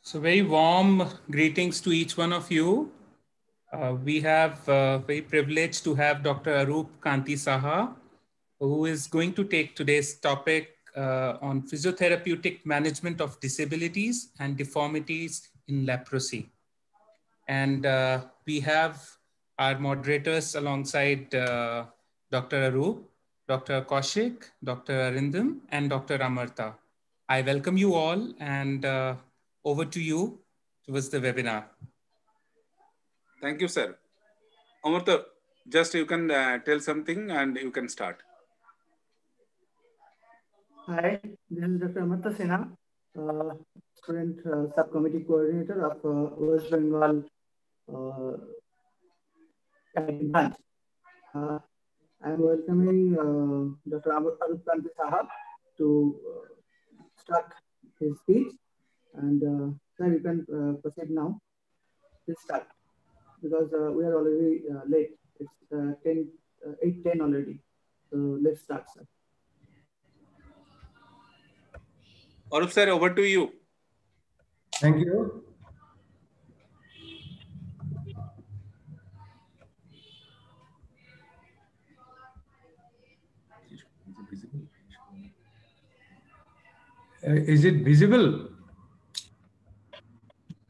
So very warm greetings to each one of you. We have very privileged to have Dr. Arup Kanti Saha, who is going to take today's topic on physiotherapeutic management of disabilities and deformities in leprosy. And we have our moderators alongside Dr. Arup, Dr. Kaushik, Dr. Arindam, and Dr. Amarta. I welcome you all, and over to you towards the webinar. Thank you, sir. Amarta, just you can tell something and you can start. Hi, this is Dr. Amarta Sinha, student subcommittee coordinator of West Bengal academic branch. I'm welcoming Dr. Arup Kanti Saha to start his speech. And sir, you can proceed now. Please start, because we are already late. It's 8:10 already. So let's start, sir. Arup sir, over to you. Thank you. Is it visible?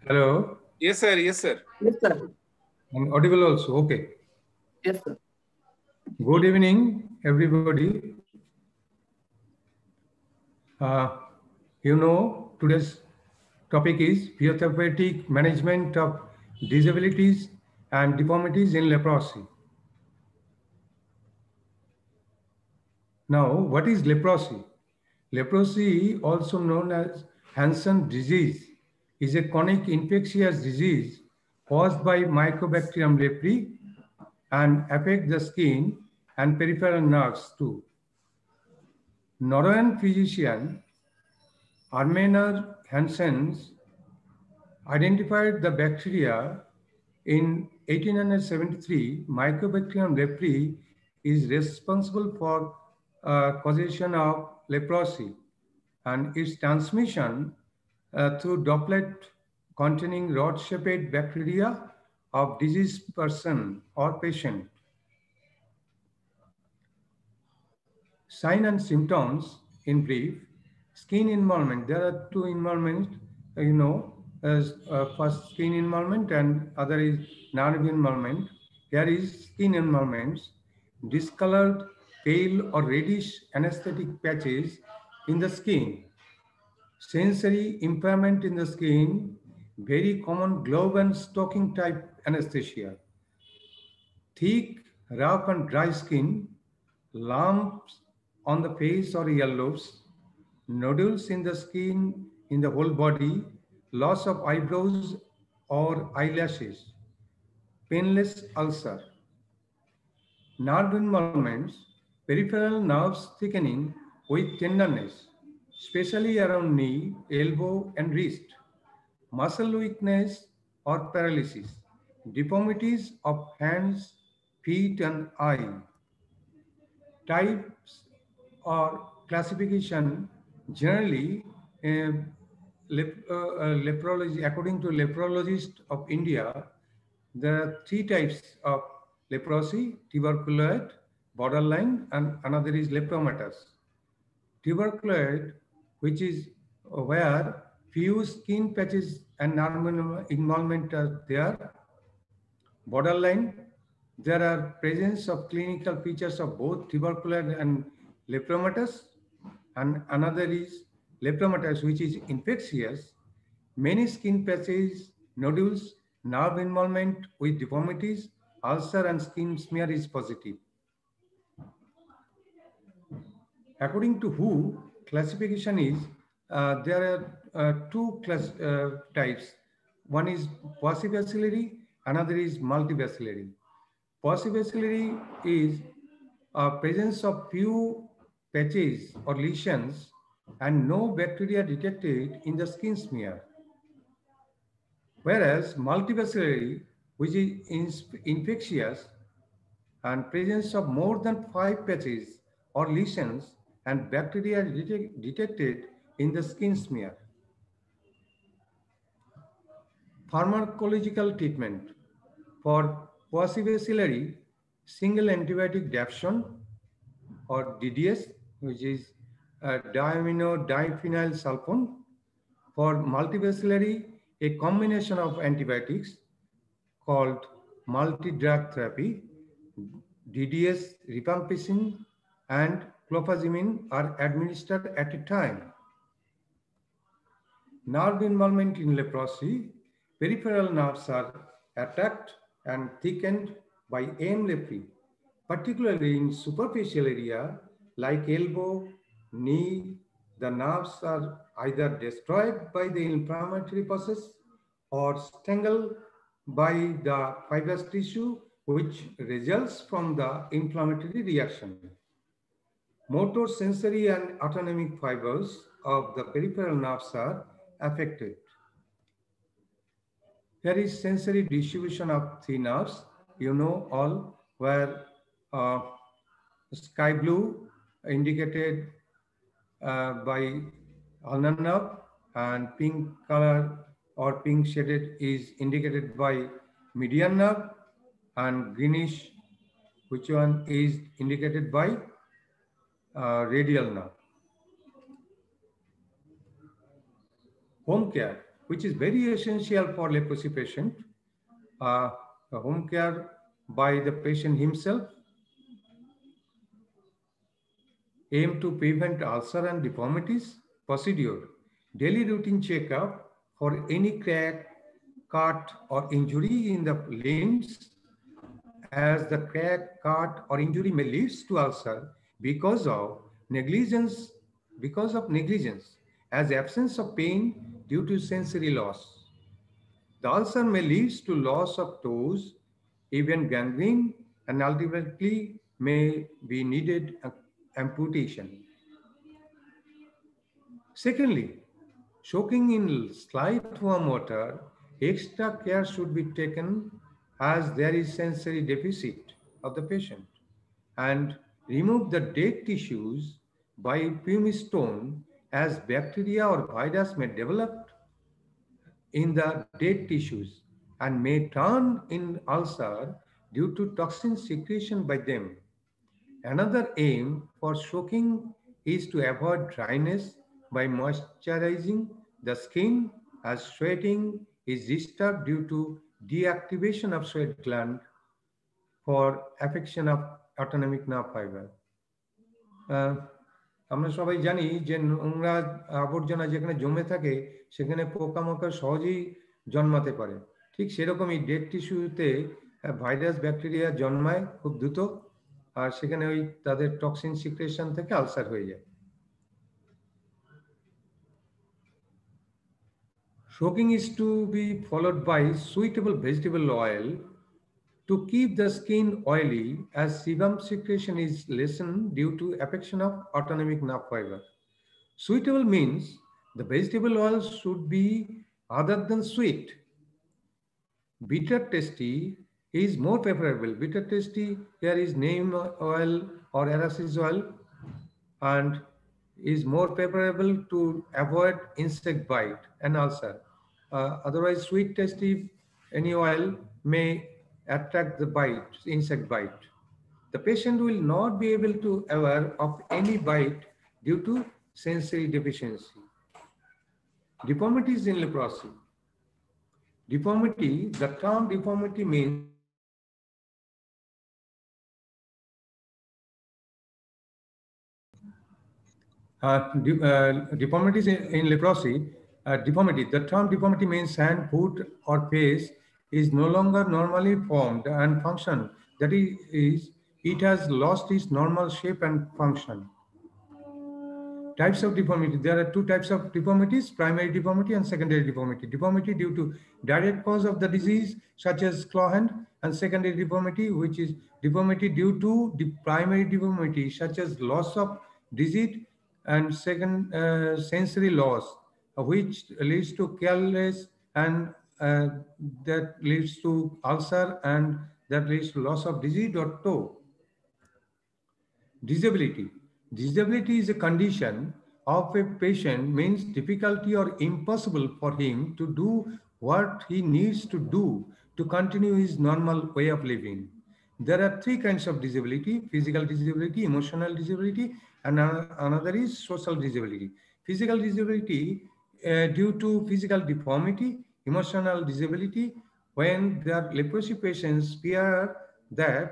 Hello? Yes, sir. Yes, sir. Yes, sir. And audible also. Okay. Yes, sir. Good evening, everybody. Today's topic is physiotherapeutic management of disabilities and deformities in leprosy. Now, what is leprosy? Leprosy, also known as Hansen disease, is a chronic infectious disease caused by Mycobacterium leprae and affect the skin and peripheral nerves too. Norwegian physician Armener Hansen identified the bacteria in 1873. Mycobacterium leprae is responsible for causation of leprosy and its transmission through droplet containing rod-shaped bacteria of diseased person or patient. Sign and symptoms in brief: skin involvement. There are two involvements, first skin involvement and other is nerve involvement. Here is skin involvements: discolored, pale or reddish anesthetic patches in the skin. Sensory impairment in the skin, very common glove and stocking type anesthesia. Thick, rough and dry skin, lumps on the face or earlobes, nodules in the skin in the whole body, loss of eyebrows or eyelashes, painless ulcer. Nerve involvements, peripheral nerves thickening with tenderness, especially around knee, elbow and wrist. Muscle weakness or paralysis, deformities of hands, feet and eye. Types or classification, generally leprology, according to Leprologist of India, there are three types of leprosy: tuberculoid, borderline, and another is lepromatous. Tuberculoid, which is where few skin patches and nerve involvement are there. Borderline, there are presence of clinical features of both tuberculoid and lepromatous, and another is lepromatous, which is infectious. Many skin patches, nodules, nerve involvement with deformities, ulcer and skin smear is positive. According to WHO, classification is, there are two types. One is paucibacillary, another is multibacillary. Paucibacillary is presence of few patches or lesions and no bacteria detected in the skin smear. Whereas multibacillary, which is infectious and presence of more than 5 patches or lesions and bacteria detected in the skin smear. Pharmacological treatment for possibly single antibiotic dapsone or DDS, which is diamino diphenyl sulfone. For multivascularly, a combination of antibiotics called multi-drug therapy, DDS, rifampicin, and clofazimine are administered at a time. Nerve involvement in leprosy, peripheral nerves are attacked and thickened by M. leprae, particularly in superficial area like elbow, knee. The nerves are either destroyed by the inflammatory process or strangled by the fibrous tissue, which results from the inflammatory reaction. Motor, sensory, and autonomic fibers of the peripheral nerves are affected. Here is sensory distribution of three nerves. You know all where sky blue indicated by ulnar nerve and pink color or pink shaded is indicated by median nerve, and greenish, which one is indicated by radial nerve. Home care, which is very essential for leprosy patient. Home care by the patient himself aim to prevent ulcer and deformities. Procedure, daily routine checkup for any crack, cut, or injury in the limbs, as the crack, cut, or injury may lead to ulcer because of negligence, as absence of pain due to sensory loss. The ulcer may lead to loss of toes, even gangrene, and ultimately may be needed amputation. Secondly, soaking in slight warm water, extra care should be taken as there is sensory deficit of the patient, and remove the dead tissues by pumice stone, as bacteria or virus may develop in the dead tissues and may turn in ulcer due to toxin secretion by them. Another aim for soaking is to avoid dryness by moisturizing the skin, as sweating is disturbed due to deactivation of sweat gland for affection of autonomic nerve fiber. আমরা সবাই জানি যে নোংরা আবর্জনা যেখানে জমে থাকে সেখানে পোকামাকড় সহজেই জন্মাতে পারে। ঠিক সেরকমই ডেড টিস্যুতে ভাইরাস ব্যাকটেরিয়া জন্মায় খুব দ্রুত, আর সেখানে ওই তাদের টক্সিন সিক্রেশন থেকে আলসার হয়ে যায়। Soaking is to be followed by suitable vegetable oil to keep the skin oily, as sebum secretion is lessened due to affection of autonomic nerve fiber. Suitable means the vegetable oil should be other than sweet. Bitter tasty is more preferable. Bitter tasty here is neem oil or aracis oil, and is more preferable to avoid insect bite and ulcer. Otherwise, sweet tasty any oil may attract the bite, insect bite. The patient will not be able to aware of any bite due to sensory deficiency. Deformities in leprosy. Deformity, the term deformity means deformities in leprosy. Deformity, the term deformity means hand, foot, or face is no longer normally formed and function. That is, it has lost its normal shape and function. Types of deformity. There are two types of deformities: primary deformity and secondary deformity. Deformity due to direct cause of the disease, such as claw hand, and secondary deformity, which is deformity due to the primary deformity, such as loss of digit and second sensory loss, which leads to careless, and that leads to ulcer, and that leads to loss of digit or toe. Disability. Disability is a condition of a patient, means difficulty or impossible for him to do what he needs to do to continue his normal way of living. There are three kinds of disability: physical disability, emotional disability, and another is social disability. Physical disability due to physical deformity, emotional disability, when the leprosy patients fear that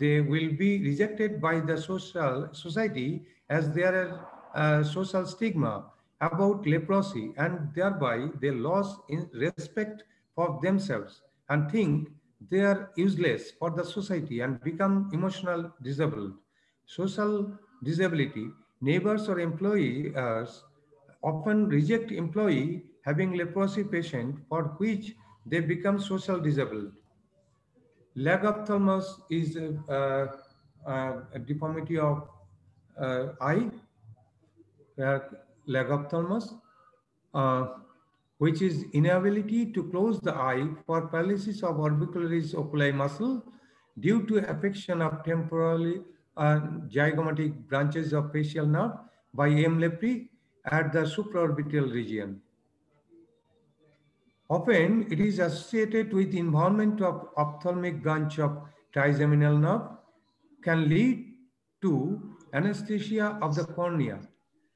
they will be rejected by the society, as there is social stigma about leprosy, and thereby they lose respect for themselves and think they are useless for the society and become emotional disabled. Social disability: neighbors or employers often reject employee having leprosy patient, for which they become social disabled. Leg ophthalmos is a deformity of eye, leg ophthalmos, which is inability to close the eye for paralysis of orbicularis oculi muscle due to affection of temporally zygomatic branches of facial nerve by M. leprae at the supraorbital region. Often it is associated with involvement of ophthalmic branch of trigeminal nerve, can lead to anesthesia of the cornea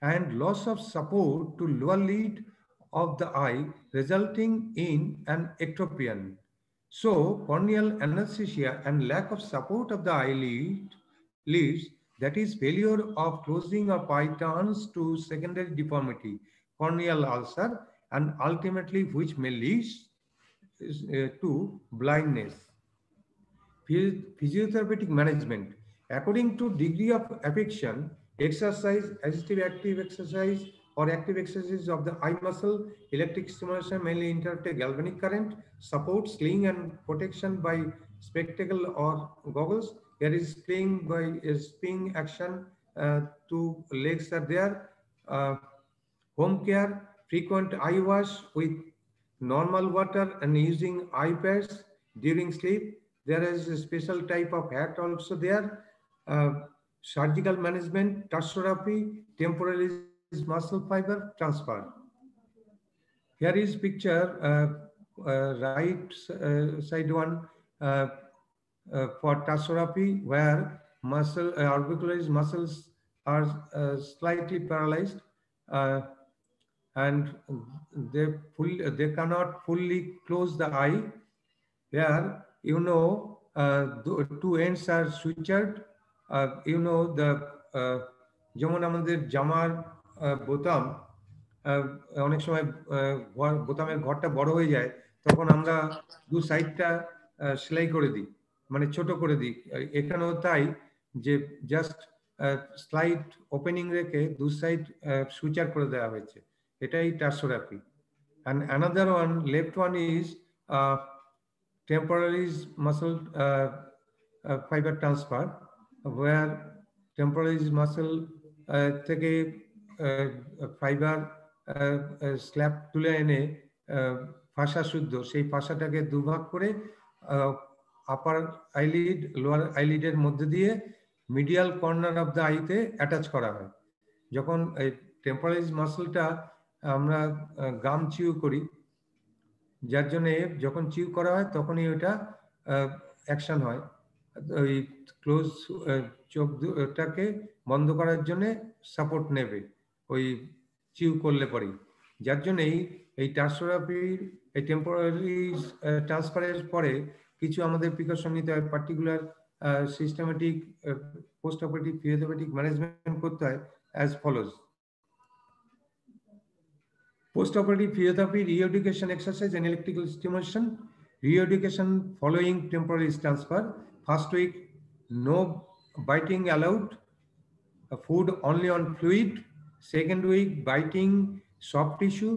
and loss of support to lower lid of the eye, resulting in an ectropion. So corneal anesthesia and lack of support of the eyelid leads, that is failure of closing of eye, turns to secondary deformity, corneal ulcer, and ultimately which may lead to blindness. Physiotherapeutic management: according to degree of affection, exercise, assistive active exercise or active exercise of the eye muscle, electric stimulation mainly interrupt a galvanic current, support, sling and protection by spectacle or goggles. There is spring by spring action, two legs are there. Home care: frequent eye wash with normal water and using eye pads during sleep. There is a special type of hat also there. Surgical management, tarsorrhaphy, temporalis muscle fiber transfer. Here is picture, right side one, for tarsorrhaphy, where muscle orbicularis muscles are slightly paralyzed, and they cannot fully close the eye. Here, two ends are sutured. The যেমন আমাদের জামার বোতাম অনেক সময় বোতামের ঘরটা বড় হয়ে যায়, তখন আমরা দু সাইডটা সেলাই করে দিই, মানে ছোট করে দিই। এখানেও তাই, যে জাস্ট স্লাইড ওপেনিং রেখে দু সাইড সুচার করে দেওয়া হয়েছে, এটাই টার্সোরাপি। And another one, left one is temporalis muscle fiber transfer, where temporalis muscle থেকে ফাইবার স্ল্যাব তুলে এনে ফাসা শুদ্ধ, সেই ফাসাটাকে দুভাগ করে আপার আইলিড লোয়ার আইলিডের মধ্যে দিয়ে মিডিয়াল কর্নার অফ দ্য আইতে অ্যাটাচ করা হয়। যখন এই টেম্পোরালিস মাসলটা আমরা গাম চিউ করি, যার জন্য যখন চিউ করা হয় তখনই ওটা অ্যাকশন হয়, ওই ক্লোজ চোখটাকে বন্ধ করার জন্য সাপোর্ট নেবে ওই চিউ করলে পরেই। যার জন্যই এই টার্সোরাপির এই টেম্পোরারি ট্রান্সফারের পরে কিছু আমাদের প্রিকশন নিতে হয়, particular systematic post operative physiotherapeutic management করতে হয় as follows. Post-operative physiotherapy, re-education exercise and electrical stimulation. Re-education following temporalis transfer. First week, no biting allowed, food only on fluid. Second week, biting soft tissue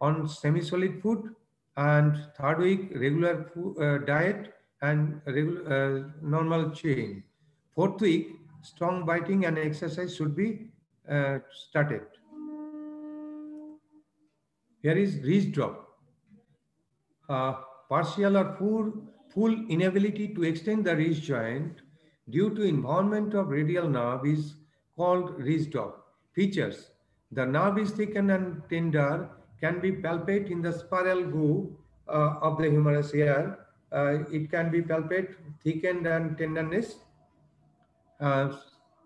on semi-solid food. And third week, regular food, diet and normal chewing. Fourth week, strong biting and exercise should be started. Here is wrist drop. Partial or full inability to extend the wrist joint due to involvement of radial nerve is called wrist drop. Features: the nerve is thickened and tender, can be palpate in the spiral groove of the humerus here. It can be palpate, thickened and tenderness.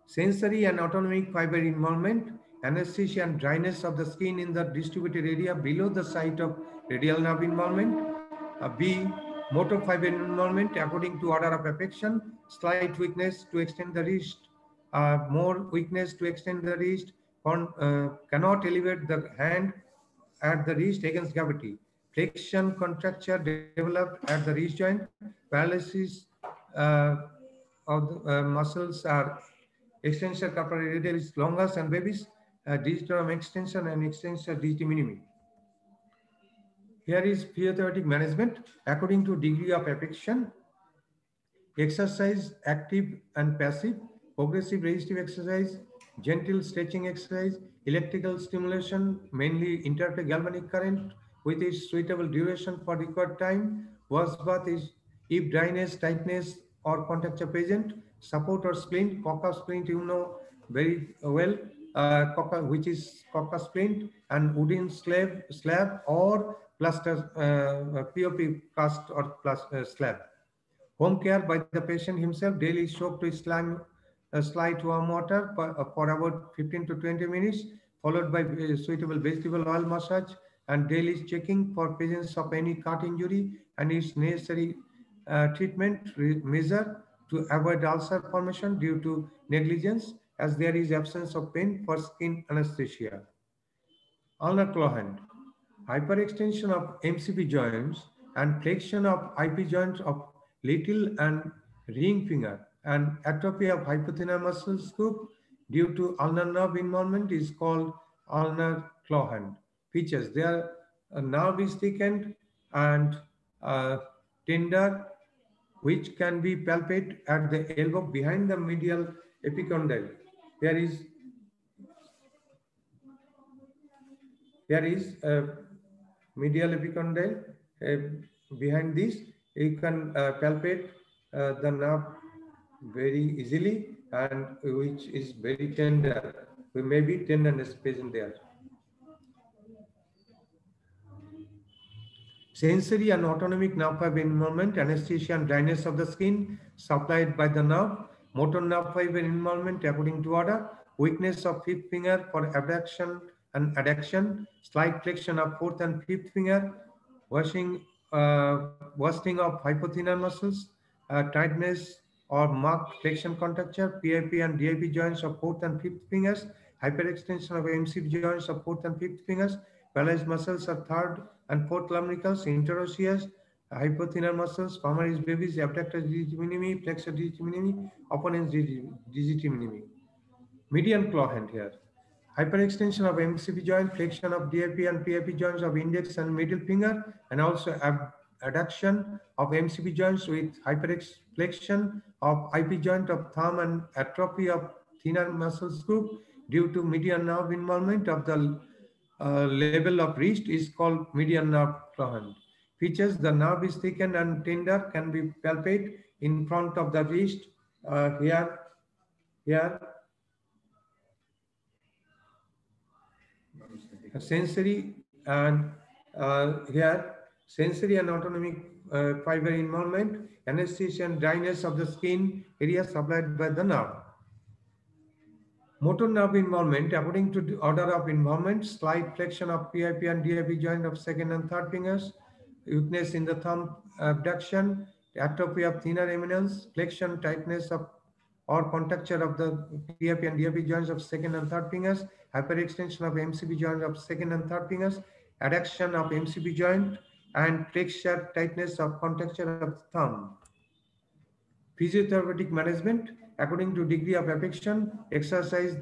Sensory and autonomic fiber involvement, anesthesia and dryness of the skin in the distributed area below the site of radial nerve involvement. B, motor fiber involvement according to order of affection, slight weakness to extend the wrist, more weakness to extend the wrist, cannot elevate the hand at the wrist against gravity, flexion contracture developed at the wrist joint, paralysis of the muscles are extensor carpi radialis longus and brevis, digitorum extension and extensor digiti minimi. Here is physiotherapeutic management according to degree of affection. Exercise, active and passive, progressive resistive exercise, gentle stretching exercise, electrical stimulation, mainly interrupted galvanic current with its suitable duration for required time. Wash bath is if dryness, tightness or contracture present. Support or splint, Coca splint you know very well, which is Coca splint, and wooden slab or plaster POP cast or slab. Home care by the patient himself, daily soak to slight warm water for about 15 to 20 minutes, followed by suitable vegetable oil massage, and daily checking for presence of any cut injury and its necessary treatment measure to avoid ulcer formation due to negligence, as there is absence of pain for skin anesthesia. Ulnar claw hand. Hyperextension of MCP joints and flexion of IP joints of little and ring finger, and atrophy of hypothenar muscles group due to ulnar nerve involvement is called ulnar claw hand. Features: their nerve is thickened and tender, which can be palpated at the elbow behind the medial epicondyle. There is a medial epicondyle. Behind this, you can palpate the nerve very easily, and which is very tender. There may be tenderness present there. Sensory and autonomic nerve fiber involvement, anesthesia and dryness of the skin supplied by the nerve, motor nerve fiber involvement according to order, weakness of fifth finger for abduction and adduction, slight flexion of fourth and fifth finger, worsening of hypothenar muscles, tightness or marked flexion contracture, PIP and DIP joints of fourth and fifth fingers, hyperextension of MCP joints of fourth and fifth fingers, paralyzed muscles of third and fourth lumbricals, interosseous, hypothenar muscles, palmaris brevis, abductor digiti minimi, flexor digiti minimi, opponens digiti minimi. Median claw hand here. Hyperextension of MCP joint, flexion of DIP and PIP joints of index and middle finger, and also adduction of MCP joints with hyperflexion of IP joint of thumb and atrophy of thinner muscles group due to median nerve involvement of the level of wrist is called median nerve claw hand. Features: the nerve is thickened and tender, can be palpated in front of the wrist, here. Sensory and here, sensory and autonomic fiber involvement, anesthesia and dryness of the skin area supplied by the nerve. Motor nerve involvement according to the order of involvement, slight flexion of PIP and DIP joint of second and third fingers, weakness in the thumb abduction, atrophy of thinner eminence, flexion, tightness of or contracture of the PIP and DIP joints of second and third fingers, hyperextension of MCP joint of second and third fingers, adduction of MCP joint, and flexure, tightness of contracture of the thumb. Physiotherapeutic management according to degree of affection, exercise,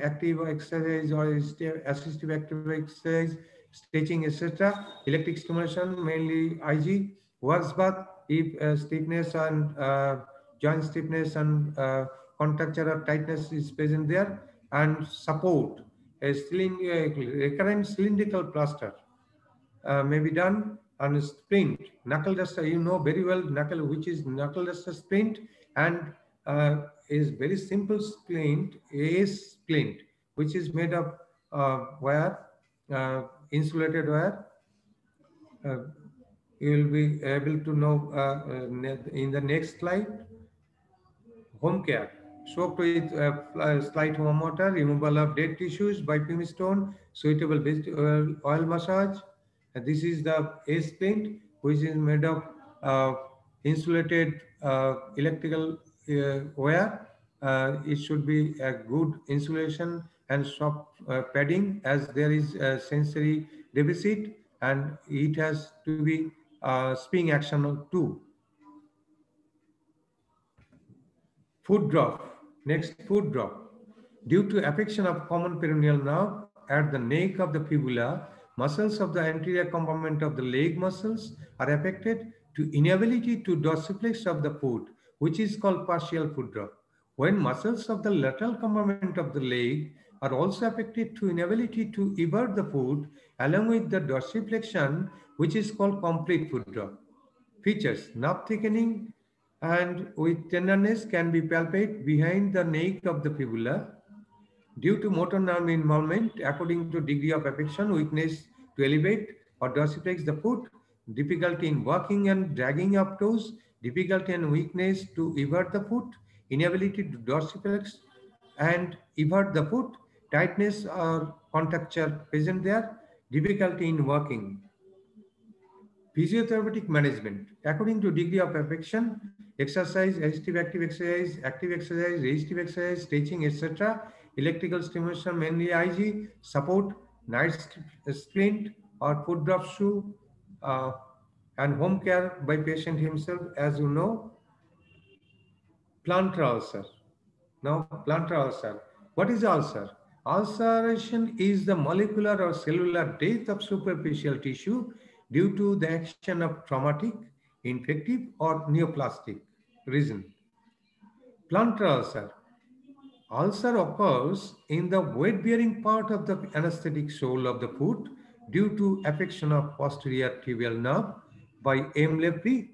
active exercise or assistive active exercise, stretching, etc. Electric stimulation, mainly IG. Wash bath if stiffness and joint stiffness and contracture or tightness is present there, and support a recurrent cylindrical plaster may be done, and splint, knuckle duster, you know very well knuckle, which is knuckle duster splint, and is very simple splint, a splint, which is made of wire, insulated wire. You will be able to know in the next slide. Home care. Soaked with slight warm water, removal of dead tissues by stone, suitable oil massage. And this is the ace splint, which is made of insulated electrical wire. It should be a good insulation and soft padding, as there is a sensory deficit, and it has to be spring action too. Foot drop. Next, foot drop. Due to affection of common peroneal nerve at the neck of the fibula, muscles of the anterior compartment of the leg muscles are affected to inability to dorsiflex of the foot, which is called partial foot drop. When muscles of the lateral compartment of the leg are also affected to inability to evert the foot, along with the dorsiflexion, which is called complete foot drop. Features: nerve thickening and with tenderness can be palpated behind the neck of the fibula. Due to motor nerve involvement, according to degree of affection, weakness to elevate or dorsiflex the foot, difficulty in walking and dragging of toes, difficulty and weakness to evert the foot, inability to dorsiflex and evert the foot, tightness or contracture present there, difficulty in walking. Physiotherapeutic management. According to degree of affection, exercise, resistive active exercise, resistive exercise, stretching, etc. Electrical stimulation, mainly IG, support, night splint or foot drop shoe, and home care by patient himself, as you know. Plantar ulcer. Now, plantar ulcer. What is ulcer? Ulceration is the molecular or cellular death of superficial tissue due to the action of traumatic, infective, or neoplastic reason. Plantar ulcer. Ulcer occurs in the weight-bearing part of the anesthetic sole of the foot due to affection of posterior tibial nerve by M. Lepre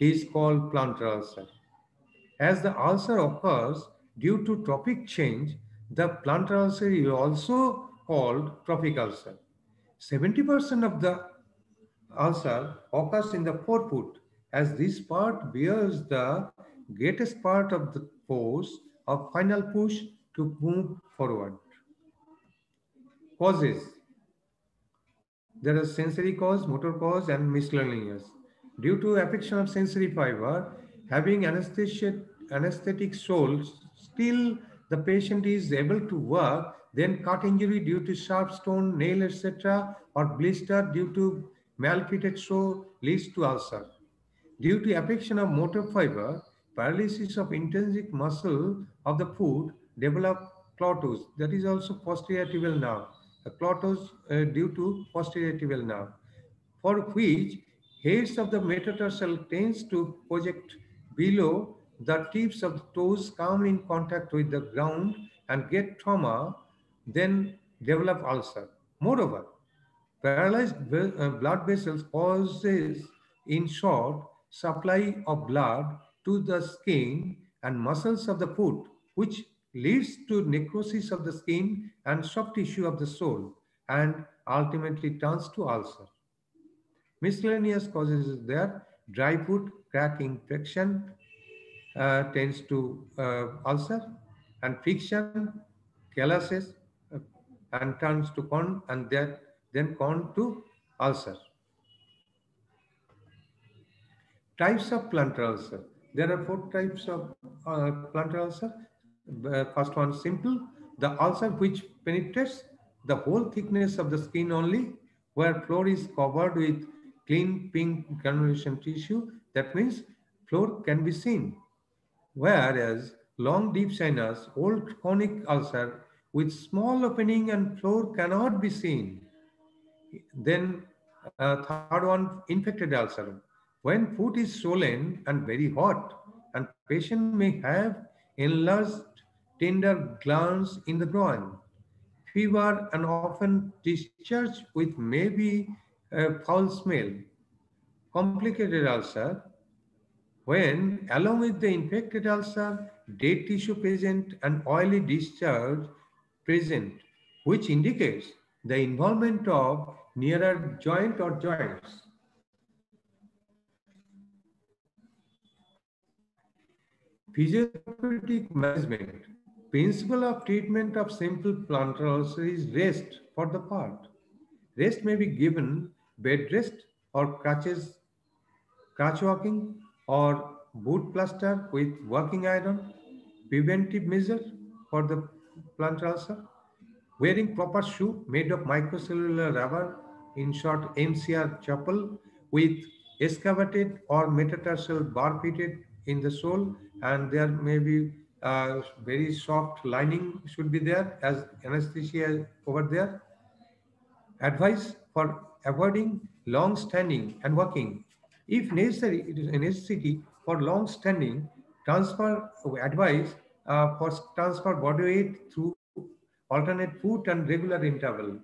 is called plantar ulcer. As the ulcer occurs due to trophic change, the plantar ulcer is also called trophic ulcer. 70% of the ulcer occurs in the forefoot, as this part bears the greatest part of the force of final push to move forward. Causes. There are sensory cause, motor cause, and miscellaneous. Due to affection of sensory fiber, having anesthetic sole, still the patient is able to work, then cut injury due to sharp stone, nail, etc., or blister due to malfitted sole leads to ulcer. Due to affection of motor fiber, paralysis of intrinsic muscle of the foot develop clotos. That is also posterior tibial nerve. The clotos due to posterior tibial nerve, for which heads of the metatarsal tends to project below the tips of the toes, come in contact with the ground and get trauma, then develop ulcer. Moreover, paralyzed blood vessels causes, in short, supply of blood to the skin and muscles of the foot, which leads to necrosis of the skin and soft tissue of the sole, and ultimately turns to ulcer. Miscellaneous causes is there: dry foot, crack infection tends to ulcer, and friction, calluses, and turns to corn, and then corn to ulcer. Types of plantar ulcer. There are 4 types of plantar ulcer. First one, simple. The ulcer which penetrates the whole thickness of the skin only, where floor is covered with clean pink granulation tissue. That means floor can be seen. Whereas long deep sinus, old chronic ulcer with small opening and floor cannot be seen. Then third one, infected ulcer. When foot is swollen and very hot, and patient may have enlarged tender glands in the groin, fever, and often discharge with maybe a foul smell. Complicated ulcer, when along with the infected ulcer, dead tissue present and oily discharge present, which indicates the involvement of nearer joint or joints. Physiotherapeutic management. Principle of treatment of simple plantar ulcer is rest for the part. Rest may be given bed rest or crutches, crutch walking or boot plaster with working iron. Preventive measure for the plantar ulcer. Wearing proper shoe made of microcellular rubber, in short MCR chappal, with excavated or metatarsal bar fitted in the sole, and there may be very soft lining should be there as anesthesia over there. Advice for avoiding long standing and walking. If necessary, it is a necessity for long standing, transfer advice for transfer body weight through alternate food and regular intervals.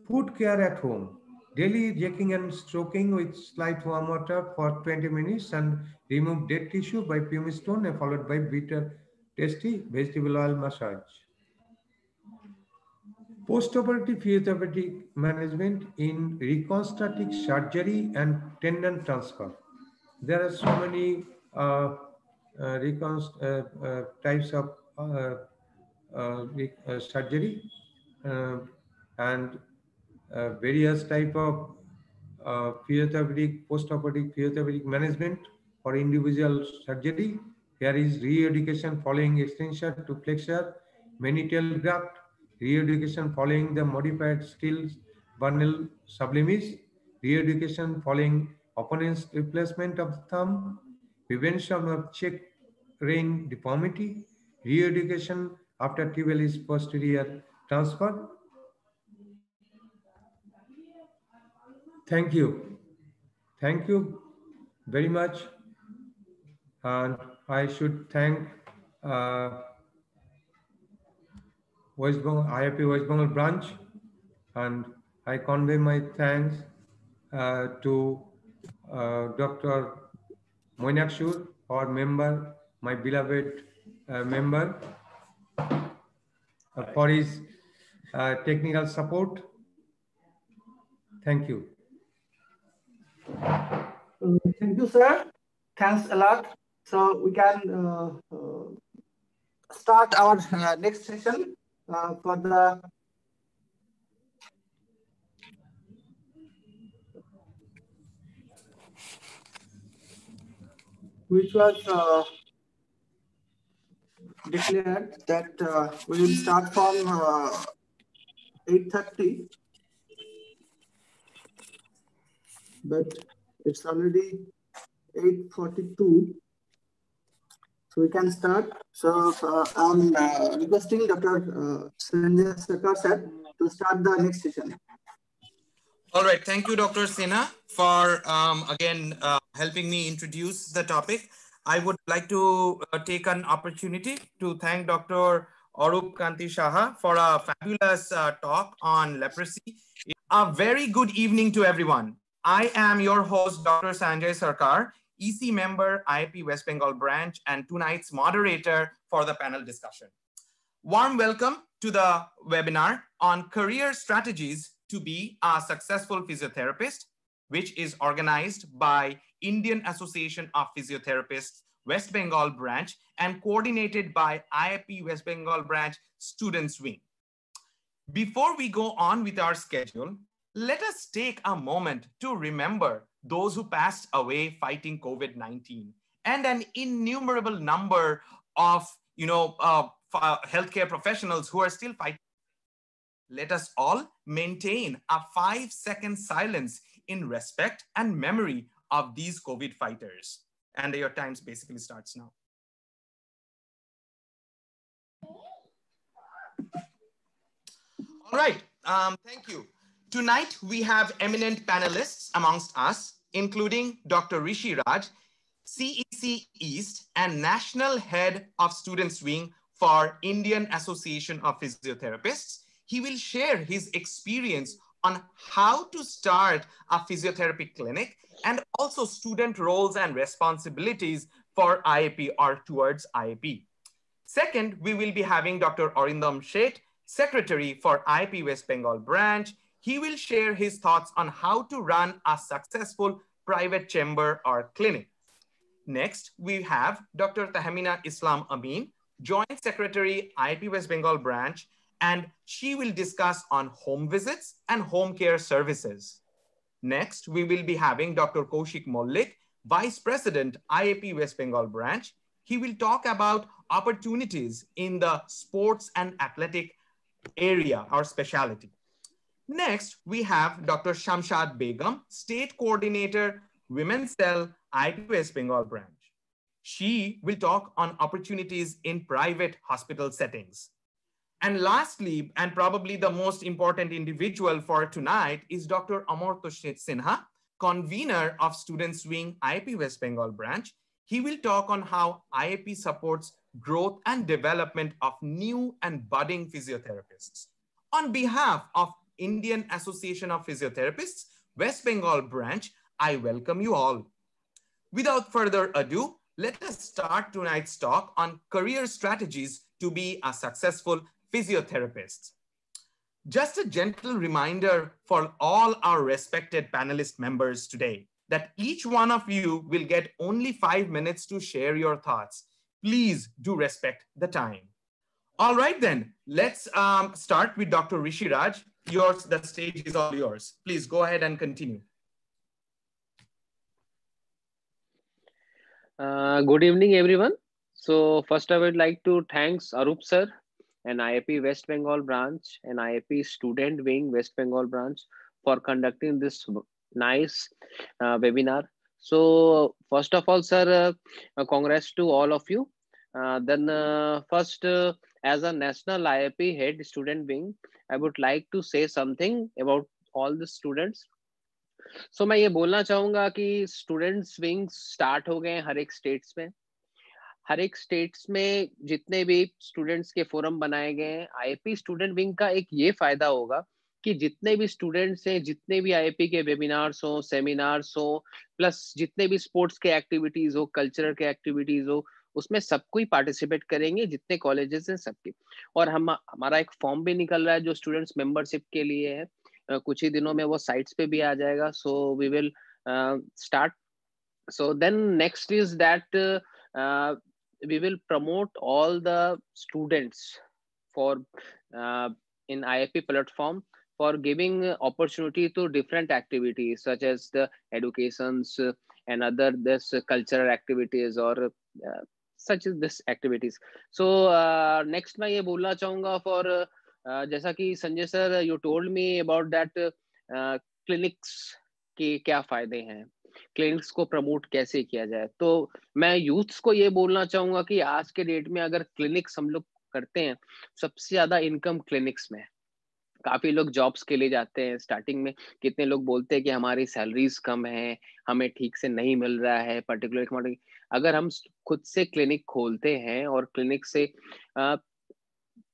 Food care at home. Daily jacking and stroking with slight warm water for 20 minutes and remove dead tissue by pumice stone and followed by bitter, tasty vegetable oil massage. Postoperative physiotherapeutic management in reconstructive surgery and tendon transfer. There are so many types of surgery and various type of postoperative physiotherapeutic management for individual surgery. There is re-education following extension to flexure, Manitial graft, re-education following the modified steel bundle sublimis, re-education following opponent's replacement of the thumb, prevention of check ring deformity, re-education after tibialis posterior transfer. Thank you. Thank you very much. And I should thank West Bengal, IIP West Bengal branch, and I convey my thanks to Dr. Moinakshur, our member, my beloved member, for his technical support. Thank you. Thank you, sir. Thanks a lot. So we can start our next session for the which was declared that we will start from 8:30, but it's already 8:42. So we can start. So I'm requesting Dr. Sanjay Sarkar sir to start the next session. All right. Thank you, Dr. Sinha, for again helping me introduce the topic. I would like to take an opportunity to thank Dr. Arup Kanti Saha for a fabulous talk on leprosy. A very good evening to everyone. I am your host, Dr. Sanjay Sarkar, EC member, IIP West Bengal branch, and tonight's moderator for the panel discussion. Warm welcome to the webinar on career strategies to be a successful physiotherapist, which is organized by Indian Association of Physiotherapists West Bengal branch and coordinated by IIP West Bengal branch Students Wing. Before we go on with our schedule, let us take a moment to remember those who passed away fighting COVID-19 and an innumerable number of healthcare professionals who are still fighting. Let us all maintain a 5-second silence in respect and memory of these COVID fighters. And your time basically starts now. All right, thank you. Tonight, we have eminent panelists amongst us, including Dr. Rishi Raj, CEC East and National Head of Students Wing for Indian Association of Physiotherapists. He will share his experience on how to start a physiotherapy clinic and also student roles and responsibilities for IIP or towards IIP. Second, we will be having Dr. Arindam Sheth, Secretary for IIP West Bengal branch. He will share his thoughts on how to run a successful private chamber or clinic. Next, we have Dr. Tahmina Islam Amin, Joint Secretary, IIP West Bengal branch, and she will discuss on home visits and home care services. Next, we will be having Dr. Kaushik Mollik, Vice President, IIP West Bengal branch. He will talk about opportunities in the sports and athletic area or specialty. Next, we have Dr. Shamshad Begum, State Coordinator, Women's Cell, IIP West Bengal branch. She will talk on opportunities in private hospital settings. And lastly, and probably the most important individual for tonight, is Dr. Amartya Sinha, convener of Students Wing, IIP West Bengal branch. He will talk on how IIP supports growth and development of new and budding physiotherapists. On behalf of Indian Association of Physiotherapists, West Bengal branch, I welcome you all. Without further ado, let us start tonight's talk on career strategies to be a successful physiotherapist. Just a gentle reminder for all our respected panelist members today that each one of you will get only 5 minutes to share your thoughts. Please do respect the time. All right, then, let's start with Dr. Rishi Raj. The stage is all yours. Please go ahead and continue. Good evening, everyone. So first, I would like to thank Arup sir and IIP West Bengal branch and IIP Student Wing West Bengal branch for conducting this nice webinar. So first of all, sir, congrats to all of you. First, as a national IIP head student wing, I would like to say something about all the students. So मैं ये बोलना चाहूंगा कि students wing start हो गए हर एक states में. हर एक स्टेट्स में जितने भी स्टूडेंट्स के फोरम बनाए गए हैं, आईआईपी स्टूडेंट विंग का एक ये फायदा होगा कि जितने भी स्टूडेंट्स हैं, जितने भी आईआईपी के वेबिनार्स हो, सेमिनार्स हो, प्लस जितने भी स्पोर्ट्स के एक्टिविटीज हो, कल्चरल के एक्टिविटीज हो, उसमें सब कोई पार्टिसिपेट करेंगे, जितने कॉलेजेस हैं सबके. और हमारा एक फॉर्म भी निकल रहा है जो स्टूडेंट्स मेंबरशिप के लिए है. कुछ ही दिनों में वो साइट्स पे भी आ जाएगा. So we will start. So then next is that we will promote all the students for in IIP platform for giving opportunity to different activities such as the educations and other this cultural activities or such as this activities. So next मैं ये बोलना चाहूँगा for जैसा कि Sanjay sir you told me about that clinics के क्या फायदे हैं, क्लिनिक्स को प्रमोट कैसे किया जाए. तो मैं यूथ्स को ये बोलना चाहूंगा कि आज के डेट में अगर क्लिनिक्स हम लोग करते हैं, सबसे ज्यादा इनकम क्लिनिक्स में. काफी लोग जॉब्स के लिए जाते हैं. स्टार्टिंग में कितने लोग बोलते हैं कि हमारी सैलरीज कम है, हमें ठीक से नहीं मिल रहा है पर्टिकुलर. अगर हम खुद से क्लिनिक खोलते हैं और क्लिनिक से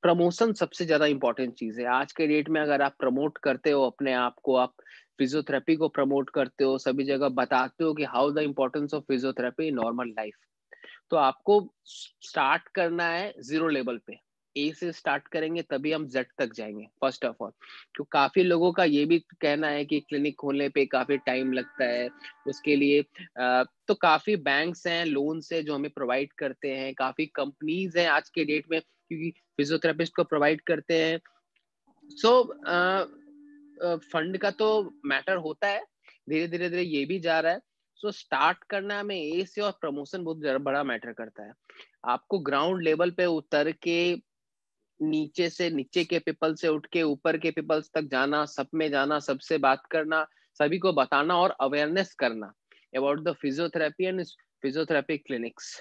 प्रमोशन सबसे ज्यादा इंपॉर्टेंट चीज है आज के डेट में. अगर आप प्रमोट करते हो अपने आप को, आप फिजियोथेरेपी को प्रमोट करते हो, सभी जगह बताते हो कि how the importance of physiotherapy in normal life, तो आपको स्टार्ट करना है जीरो लेवल पे. ए से स्टार्ट करेंगे तभी हम जेड तक जाएंगे फर्स्ट ऑफ ऑल. तो काफी लोगों का ये भी कहना है कि क्लिनिक खोलने पे काफी टाइम लगता है. उसके लिए तो काफी बैंक्स हैं, लोन्स है जो हमें प्रोवाइड करते हैं, काफी कंपनीज हैं आज के डेट में क्योंकि फिजियोथेरेपिस्ट को प्रोवाइड करते हैं. सो फंड का तो मैटर होता है, धीरे धीरे ये भी जा रहा है. सो स्टार्ट करना में ए से और प्रमोशन बहुत बड़ा मैटर करता है. आपको ग्राउंड लेवल पे उतर के नीचे से नीचे के पीपल से उठ के ऊपर के पीपल्स तक जाना, सब में जाना, सबसे बात करना, सभी को बताना और अवेयरनेस करना about the physiotherapy and physiotherapy clinics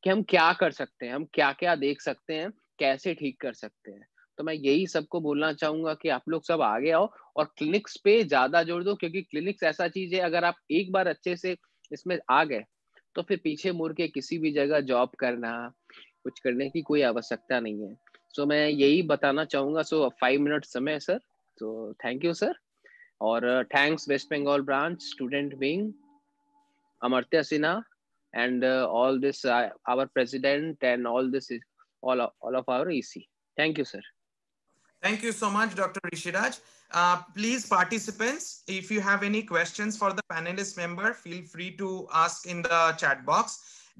कि हम क्या कर सकते हैं, हम क्या क्या देख सकते हैं, कैसे ठीक कर सकते हैं. तो मैं यही सबको बोलना चाहूंगा कि आप लोग सब आगे आओ और क्लिनिक्स पे ज्यादा जोड़ दो, क्योंकि क्लिनिक्स ऐसा चीज है अगर आप एक बार अच्छे से इसमें आ गए तो फिर पीछे मुड़ के किसी भी जगह जॉब करना, कुछ करने की कोई आवश्यकता नहीं है. सो मैं यही बताना चाहूंगा. सो 5 मिनट समय सर. तो थैंक यू सर. और thanks West Bengal branch student wing, Amartya Sinha and all this our president and all this is all of our EC. Thank you sir. Thank you so much, Dr. Rishiraj. Please, participants, if you have any questions for the panelist member, feel free to ask in the chat box.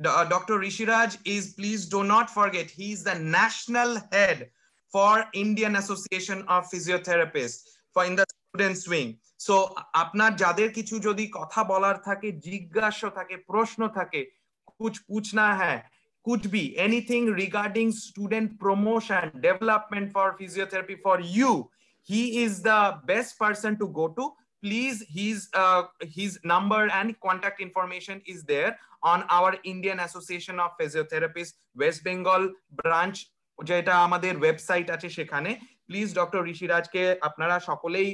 Dr. Rishiraj is, please do not forget, he is the national head for Indian Association of Physiotherapists for in the students wing. So, আপনার যাদের কিছু যদি কথা বলার থাকে, জিজ্ঞাসা থাকে, প্রশ্ন থাকে, कुछ पूछना है, could be anything regarding student promotion, development for physiotherapy for you, he is the best person to go to. Please, his number and contact information is there on our Indian Association of Physiotherapists West Bengal branch, যেটা আমাদের website আছে সেখানে। Please doctor ঋষিরাজকে আপনারা সকলেই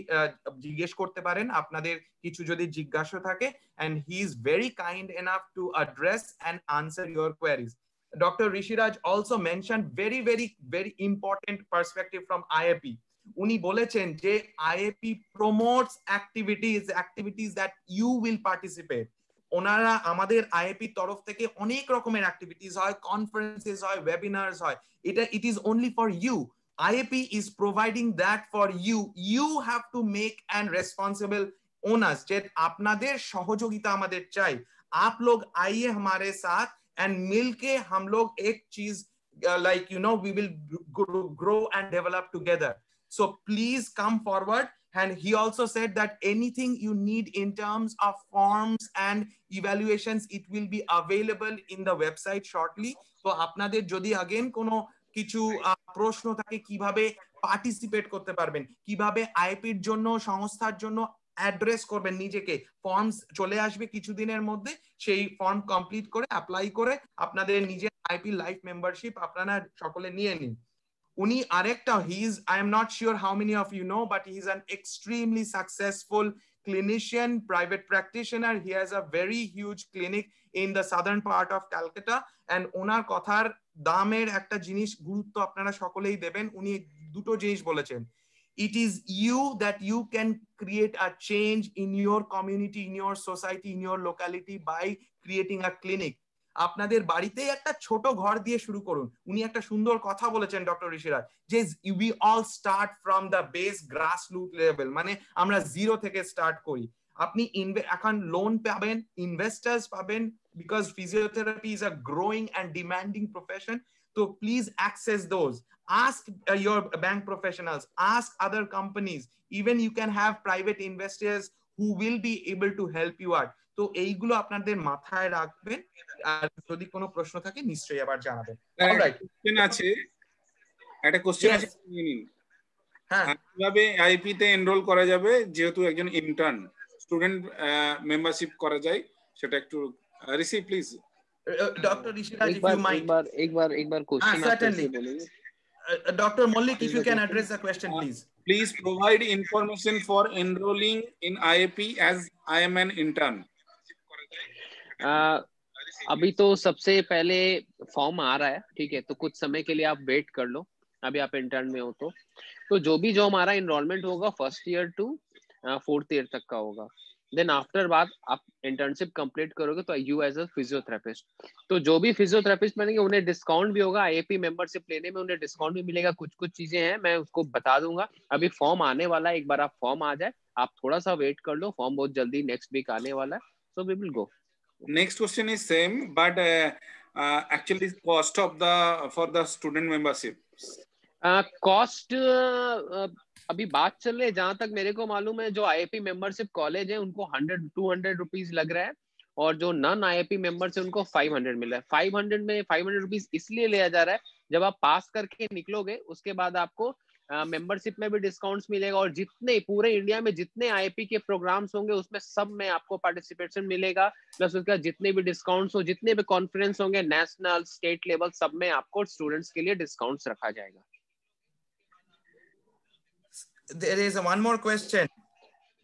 জিজ্ঞেস করতে পারেন আপনাদের কিছু যদি জিজ্ঞাসা থাকে, and he is very kind enough to address and answer your queries. Dr. Rishiraj also mentioned very important perspective from IAP. উনি বলেছেন যে IAP promotes activities that you will participate. ওনারা আমাদের IAP তরফ থেকে অনেক রকমের অ্যাক্টিভিটিস হয়, কনফারেন্সেস হয়, ওয়েবিনার্স হয়, it is only for you. IAP is providing that for you. You have to make an responsible owners যে আপনাদের সহযোগিতা আমাদের চাই। आप लोग आइए हमारे साथ and मिलके हम लोग एक चीज like we will grow and develop together. So please come forward. And he also said that anything you need in terms of forms and evaluations, it will be available in the website shortly. So আপনাদের যদি again কোনো কিছু প্রশ্ন থাকে কিভাবে participate করতে পারবেন, কিভাবে আইপির জন্য সংস্থার জন্য অ্যাড্রেস করবেন নিজেকে, ফর্মস চলে আসবে কিছুদিনের মধ্যে, সেই ফর্ম কমপ্লিট করে অ্যাপ্লাই করে আপনাদের নিজের আইপি লাইফ মেম্বারশিপ আপনারা সকলে নিয়ে নিন। উনি আরেকটা, I am not sure how many of you know, but he is an extremely successful clinician, private practitioner. He has a very huge clinic in the southern part of Calcutta, and ওনার কথার দামের একটা জিনিস গুরুত্ব আপনারা সকলেই দেবেন। উনি দুটো জিনিস বলেছেন, it is you that you can create a change in your community, in your society, in your locality by creating a clinic. আপনাদের বাড়িতেই একটা ছোট ঘর দিয়ে শুরু করুন। উনি একটা সুন্দর কথা বলেছেন ডক্টর ঋষিরাজ, যে we all start from the base grassroots level, মানে আমরা জিরো থেকে স্টার্ট করি। আপনি এখন লোন পাবেন, ইনভেস্টার্স পাবেন, because physiotherapy is a growing and demanding profession. So please access those. Ask your bank professionals, ask other companies, even you can have private investors who will be able to help you out. তো এইগুলো আপনাদের মাথায় রাখবেন, আর যদি কোনো প্রশ্ন থাকে নিশ্চয়ই আবার জানাবেন। অলরাইট, কোশ্চেন আছে, একটা কোশ্চেন আছে, হ্যাঁ, কিভাবে আইপি তে এনরোল করা যাবে যেহেতু একজন ইন্টার্ন, স্টুডেন্ট মেম্বারশিপ করা যায়, সেটা একটু receive please. Doctor Rishiraj, if you might एक बार क्वेश्चन आप कैसे बोलेंगे? Dr. Mollik, if you can address the question, please. Please provide information for enrolling in IAP as I am an intern. अभी तो सबसे पहले फॉर्म आ रहा है, ठीक है, तो कुछ समय के लिए आप वेट कर लो, अभी आप इंटर्न में हो तो जो भी जो हमारा इनरोलमेंट होगा first year to 4th year तक का होगा। देन आफ्टर बाद आप इंटर्नशिप कंप्लीट करोगे तो यू एज अ फिजियोथेरेपिस्ट, तो जो भी फिजियोथेरेपिस्ट बनेंगे उन्हें डिस्काउंट भी होगा, आईएपी मेंबरशिप लेने में उन्हें डिस्काउंट भी मिलेगा। कुछ चीजें हैं मैं उसको बता दूंगा, अभी फॉर्म आने वाला है, एक बार आप फॉर्म आ जाए, आप थोड़ा सा वेट कर लो, फॉर्म बहुत जल्दी नेक्स्ट वीक आने वाला है, so we will go. Next question is same, but actually cost of for the student membership. Cost अभी बात चल रही है, जहां तक मेरे को मालूम है, जो आईएपी मेंबरशिप कॉलेज है उनको 100-200 रुपीज लग रहा है, और जो नॉन आईएपी मेंबर्स है उनको 500 मिल रहा है। 500 में 500 रुपीज इसलिए लिया जा रहा है, जब आप पास करके निकलोगे उसके बाद आपको मेंबरशिप में भी डिस्काउंट्स मिलेगा, और जितने पूरे इंडिया में जितने आईएपी के प्रोग्राम्स होंगे उसमें सब में आपको पार्टिसिपेशन मिलेगा, प्लस उसका जितने भी डिस्काउंट्स हो, जितने भी कॉन्फ्रेंस होंगे नेशनल स्टेट लेवल, सब में आपको स्टूडेंट्स के लिए डिस्काउंट्स रखा जाएगा। There is one more question.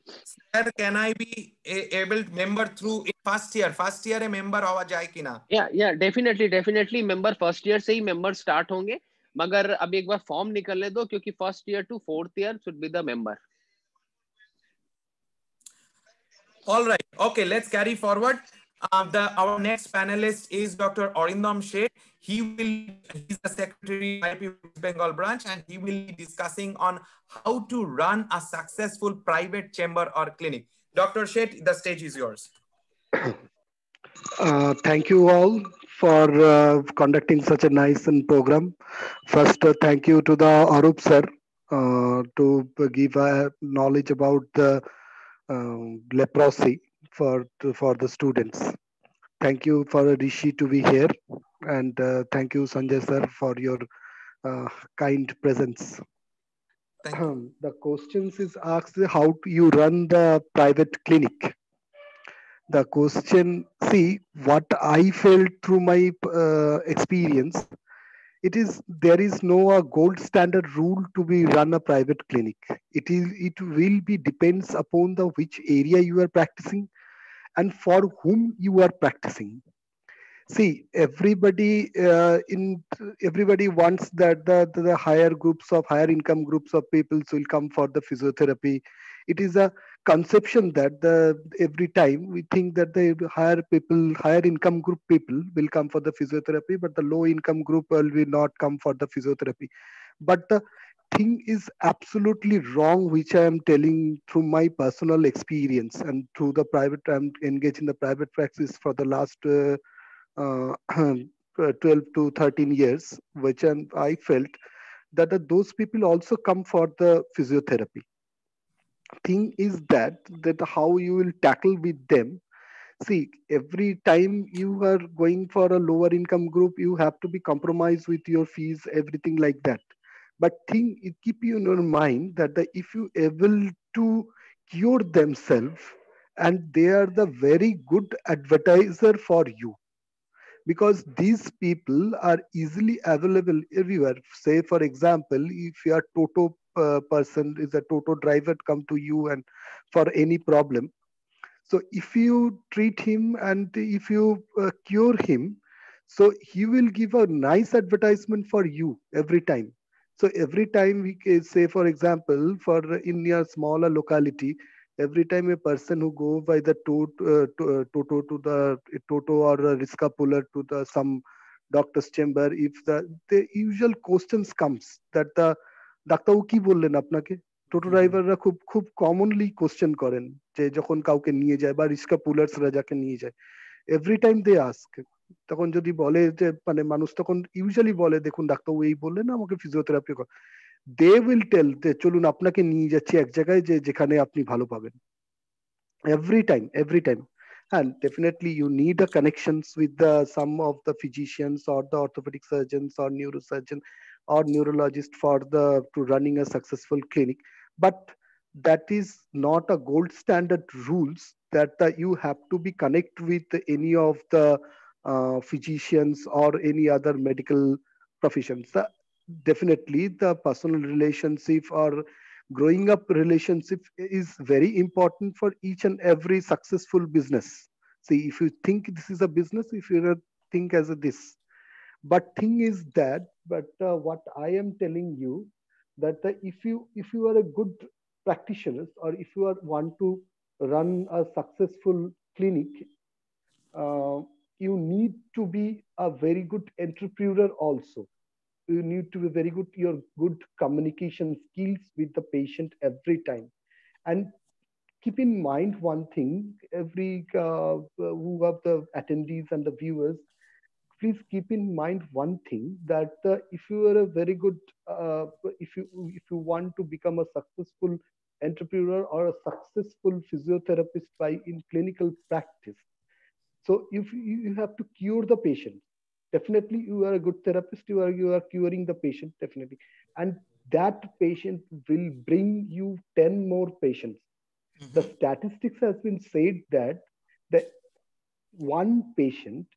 Sir, can I be able member through in first year? First year a member होगा जाए कि ना? Yeah, definitely member first year से ही member start होंगे, मगर अब एक बार फॉर्म निकलने दो, क्योंकि first year to 4th year should be the member. All right, okay, let's carry forward. Our next panelist is Dr. Arindam Sheth. He's the secretary of IIP West Bengal branch, and he will be discussing on how to run a successful private chamber or clinic. Dr. Sheth, the stage is yours. Thank you all for conducting such a nice program. First, thank you to the Arup sir to give knowledge about the leprosy for the students. Thank you for Rishi to be here, and thank you Sanjay sir for your kind presence. Thank you. The questions is asked, how do you run the private clinic? The question, see, what I felt through my experience, there is no gold standard rule to be run a private clinic. It will be depends upon the which area you are practicing and for whom you are practicing. See, everybody wants that the higher income groups of people will come for the physiotherapy. It is a conception that every time we think that the higher income group people will come for the physiotherapy, but the low income group will not come for the physiotherapy. But the thing is absolutely wrong, which I am telling through my personal experience and through the private. I'm engaged in the private practice for the last 12 to 13 years, which I felt that those people also come for the physiotherapy. Thing is that how you will tackle with them. See, every time you are going for a lower income group, you have to be compromised with your fees, everything like that. But keep you in your mind that if you able to cure themselves, and they are the very good advertiser for you, because these people are easily available everywhere. Say for example, if you are Toto person, is a Toto driver come to you and for any problem, so if you treat him and if you cure him, so he will give a nice advertisement for you every time. So every time we can say, for example, for in your smaller locality, every time a person who go by the Toto to the Toto or a Riska puller to the some doctor's chamber, if the usual questions comes that the doctor কি বললেন আপনাকে, টোটো ড্রাইভাররা খুব খুব commonly question করেন যে যখন কাউকে নিয়ে যায় বা রিস্কা পুলার্সরা যাকে নিয়ে যায়, এভরি টাইম দে আস্ক। তখন যদি বলে যে মানে মানুষ তখন ইউজুয়ালি বলে দেখুন ডাক্তারবাবু এই বললেন না আমাকে ফিজিওথেরাপি কর, দে উইল টেল যে চলুন আপনাকে নিয়ে যাচ্ছি এক জায়গায় যেখানে আপনি ভালো পাবেন। every time. And definitely you need a connections with some of the physicians or the orthopedic surgeons or neurosurgeon or neurologist for to running a successful clinic. But that is not a gold standard rules that you have to be connect with any of the physicians or any other medical professions. Definitely the personal relationship or growing up relationship is very important for each and every successful business. See, if you think this is a business, if you think as a this, but thing is that, but what I am telling you that if you are a good practitioner or if you want to run a successful clinic, you need to be a very good entrepreneur also. You need to be very good, your good communication skills with the patient every time. And keep in mind one thing, every who have the attendees and the viewers, please keep in mind one thing, that if you are a very good if you want to become a successful entrepreneur or a successful physiotherapist by in clinical practice, so if you have to cure the patient, definitely you are a good therapist, you are curing the patient definitely, and that patient will bring you 10 more patients. The statistics has been said that the one patient,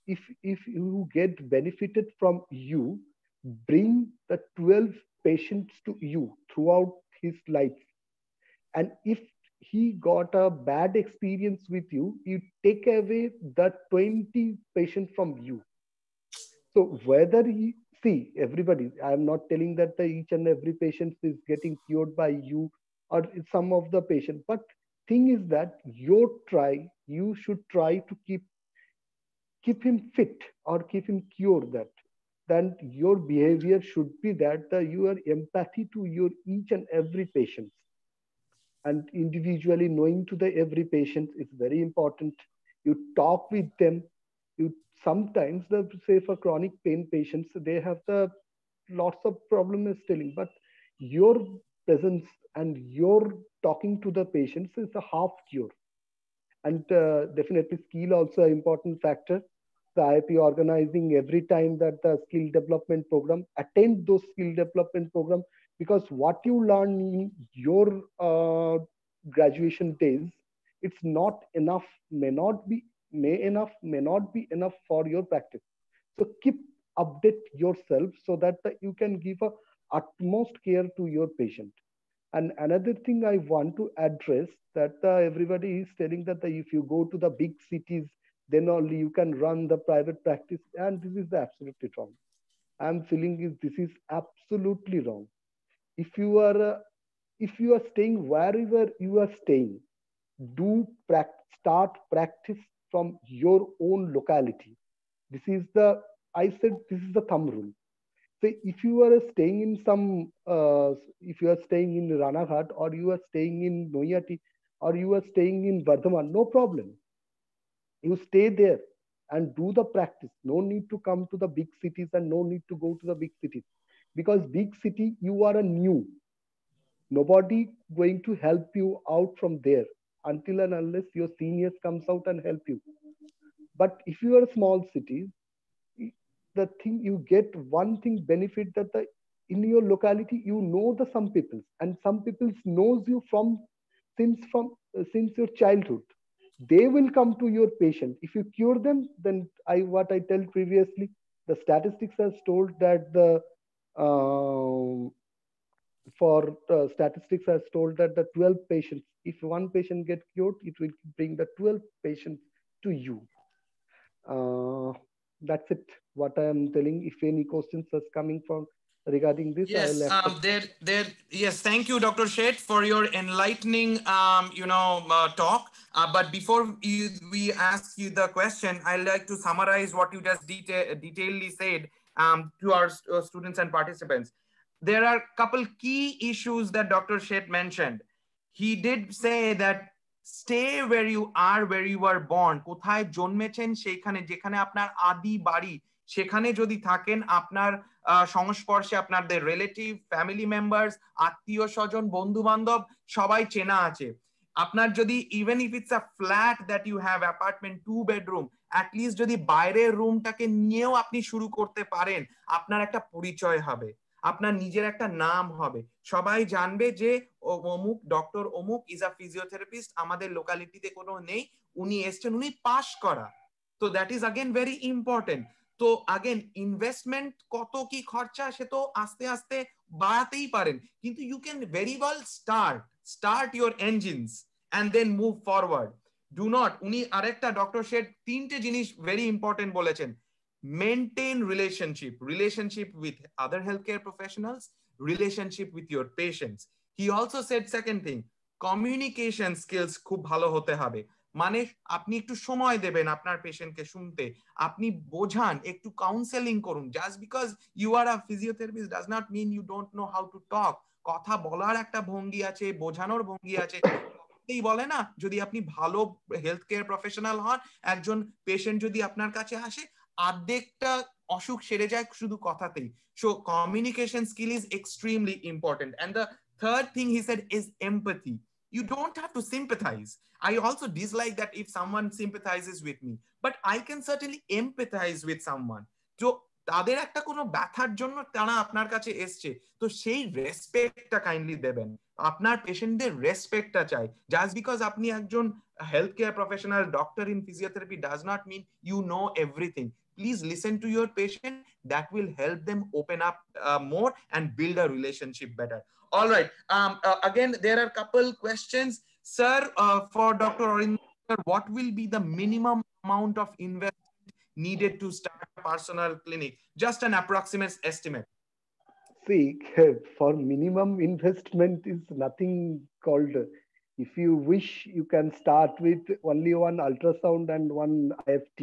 if you get benefited from you, bring the 12 patients to you throughout his life. And if he got a bad experience with you, you take away the 20 patients from you. So whether he, see, everybody, I am not telling that each and every patient is getting cured by you or some of the patient, but thing is that your try, you should try to keep him fit or keep him cured. Then your behavior should be that your empathy to your each and every patient, and individually knowing to the every patient is very important. You talk with them. You sometimes the say for chronic pain patients, they have the lots of problems telling, but your presence and your talking to the patients is a half cure. And definitely skill also an important factor. The IIP organizing every time that the skill development program, attend those skill development program, because what you learn in your graduation days, it's not enough, may not be enough for your practice. So keep update yourself so that you can give a utmost care to your patient. And another thing I want to address, that everybody is telling that if you go to the big cities, then only you can run the private practice, and this is absolutely wrong. I'm feeling this is absolutely wrong. If you are staying wherever you are staying, do start practice from your own locality. This is the this is the thumb rule. So if you are staying in some, if you are staying in Ranaghat, or you are staying in Noyati, or you are staying in Bardhaman, no problem. You stay there and do the practice. No need to come to the big cities, and no need to go to the big cities, because big city you are a new. Nobody going to help you out from there until and unless your seniors comes out and help you. But if you are a small city, the thing you get one thing benefit, that in your locality you know the some people, and some people knows you since your childhood. They will come to your patient. If you cure them, then what I tell previously, the statistics has told that statistics has told that the 12 patients, if one patient get cured, it will bring the 12 patients to you. That's it. What I am telling. If any questions are coming from regarding this, yes, yes. Thank you, Dr. Sheth, for your enlightening, talk. But before we ask you the question, I'd like to summarize what you just detailedly said to our students and participants. There are a couple key issues that Dr. Sheth mentioned. He did say that stay where you are born. কোথায় জন্মেছেন সেখানে, যেখানে আপনার আদি বাড়ি, সেখানে যদি থাকেন, আপনার সংস্পর্শে আপনাদের রিলেটিভ, ফ্যামিলি মেম্বার্স, আত্মীয় স্বজন, বন্ধু বান্ধব সবাই চেনা আছে। আপনার যদি even if it's a flat that you have apartment 2 bedroom, at least যদি বাইরের রুমটাকে নিয়েও আপনি শুরু করতে পারেন, আপনার একটা পরিচয় হবে, আপনার নিজের একটা নাম হবে, সবাই জানবে যে অমুক ডক্টর অমুক ইজ আ ফিজিওথেরাপিস্ট, আমাদের লোকালিটিতে কোনো নেই, উনি এসছেন, উনি পাস করা। তো that is again very important. তো अगेन ইনভেস্টমেন্ট কত কি খরচা, সে তো আস্তে আস্তে বাড়াতেই পারেন, কিন্তু you can very well start your engines and then move forward. Do not, উনি আরেকটা ডক্টর শেঠ তিনটে জিনিস ভেরি ইম্পর্টেন্ট বলেছেন। Maintain relationship with other healthcare professionals, relationship with your patients. He also said second thing, communication skills খুব ভালো হতে হবে। মানে আপনি একটু সময় দেবেন আপনার পেশেন্টকে শুনতে, আপনি বোঝান, একটু কাউন্সেলিং করুন। Just because you are a physiotherapist does not mean you don't know how to talk. কথা বলার একটা ভঙ্গি আছে, বোঝানোর ভঙ্গি আছে। এই বলে না, যদি আপনি ভালো হেলথ কেয়ার প্রফেশনাল হন, একজন পেশেন্ট যদি আপনার কাছে আসে, আর্ধেকটা অসুখ সেরে যায় শুধু কথাতেই। So communication skill is extremely important. And the third thing he said is empathy. You don't have to sympathize. I also dislike that if someone sympathizes with me, but I can certainly empathize with someone. So তাদের একটা কোনো ব্যথার জন্য তারা আপনার কাছে এসছে, তো সেই রেসপেক্টটা কাইন্ডলি দেবেন। আপনার পেশেন্টদের রেসপেক্টটা চাই। জাস্ট বিকজ আপনি একজন health care professional, doctor in physiotherapy, does not mean you know everything. Please listen to your patient. That will help them open up more and build a relationship better. All right. Again, there are a couple questions. Sir, for Dr. Arinder, what will be the minimum amount of investment needed to start a personal clinic? Just an approximate estimate. See, for minimum investment is nothing called. If you wish, you can start with only one ultrasound and one IFT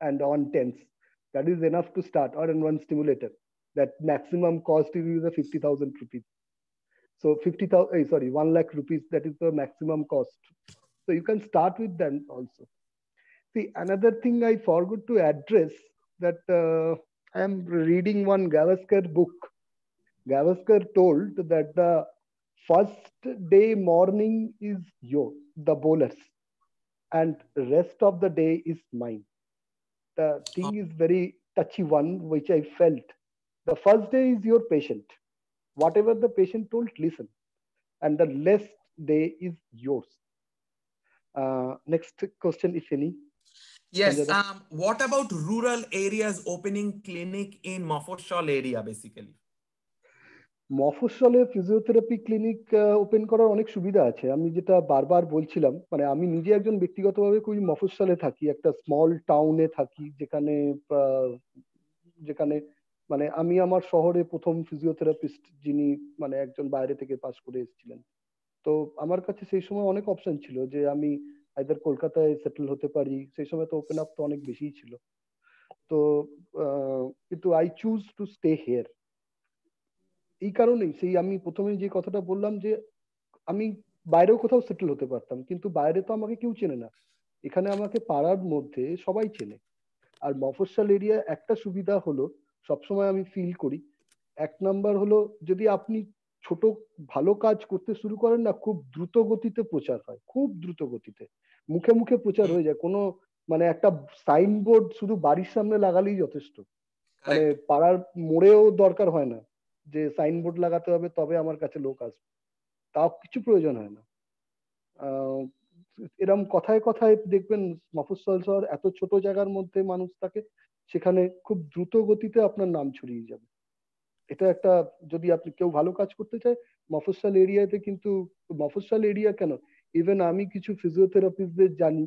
and on TENS. That is enough to start, or in one stimulator. That maximum cost is the 50,000 rupees. So 50,000, sorry, 1 lakh rupees, that is the maximum cost. So you can start with them also. See, another thing I forgot to address, that I am reading one Gavaskar book. Gavaskar told that the first day morning is the bowlers, and rest of the day is mine. The thing is very touchy one, which I felt. The first day is your patient. Whatever the patient told, listen. And the last day is yours. Next question, if any. Yes. What about rural areas opening clinic in Mofosshol area, basically? মফস্বলে physiotherapy clinic open করার অনেক সুবিধা আছে। আমি যেটা বারবার বলছিলাম, মানে আমি নিজে একজন ব্যক্তিগতভাবে খুবই মফস্বলে থাকি, একটা স্মল টাউনে থাকি, যেখানে মানে আমি আমার শহরে প্রথম ফিজিওথেরাপিস্ট যিনি মানে একজন বাইরে থেকে পাস করে এসেছিলেন। তো আমার কাছে সেই সময় অনেক অপশন ছিল যে আমি আইদার কলকাতায় সেটেল হতে পারি, সেই সময় তো ওপেন আপ তো অনেক বেশিই ছিল। তো কিন্তু I choose to stay here. এই কারণেই সেই আমি প্রথমে যে কথাটা বললাম যে আমি বাইরেও কোথাও সেটেল হতে পারতাম, কিন্তু বাইরে তো আমাকে কেউ চেনে না, এখানে আমাকে পাড়ার মধ্যে সবাই চেনে। আর মফস্বল এরিয়া একটা সুবিধা হলো, সবসময় আমি ফিল করি, এক নাম্বার হলো যদি আপনি ছোট ভালো কাজ করতে শুরু করেন না, খুব দ্রুত গতিতে প্রচার হয়, খুব দ্রুত গতিতে মুখে মুখে প্রচার হয়ে যায়। কোনো মানে একটা সাইনবোর্ড শুধু বাড়ির সামনে লাগালেই যথেষ্ট, মানে পাড়ার মোড়েও দরকার হয় না যে সাইনবোর্ড লাগাতে হবে তবে আমার কাছে লোক আসবে, তাও কিছু প্রয়োজন হয় না। এরকম কথায় কথায় দেখবেন মফস্বল শহর এত ছোট জায়গার মধ্যে মানুষ থাকে, সেখানে খুব দ্রুত গতিতে আপনার নাম ছড়িয়ে যাবে। এটা একটা, যদি আপনি কেউ ভালো কাজ করতে চায় মফস্বল এরিয়াতে, কিন্তু মফস্বল এরিয়া কেন, ইভেন আমি কিছু ফিজিওথেরাপিস্টদের জানি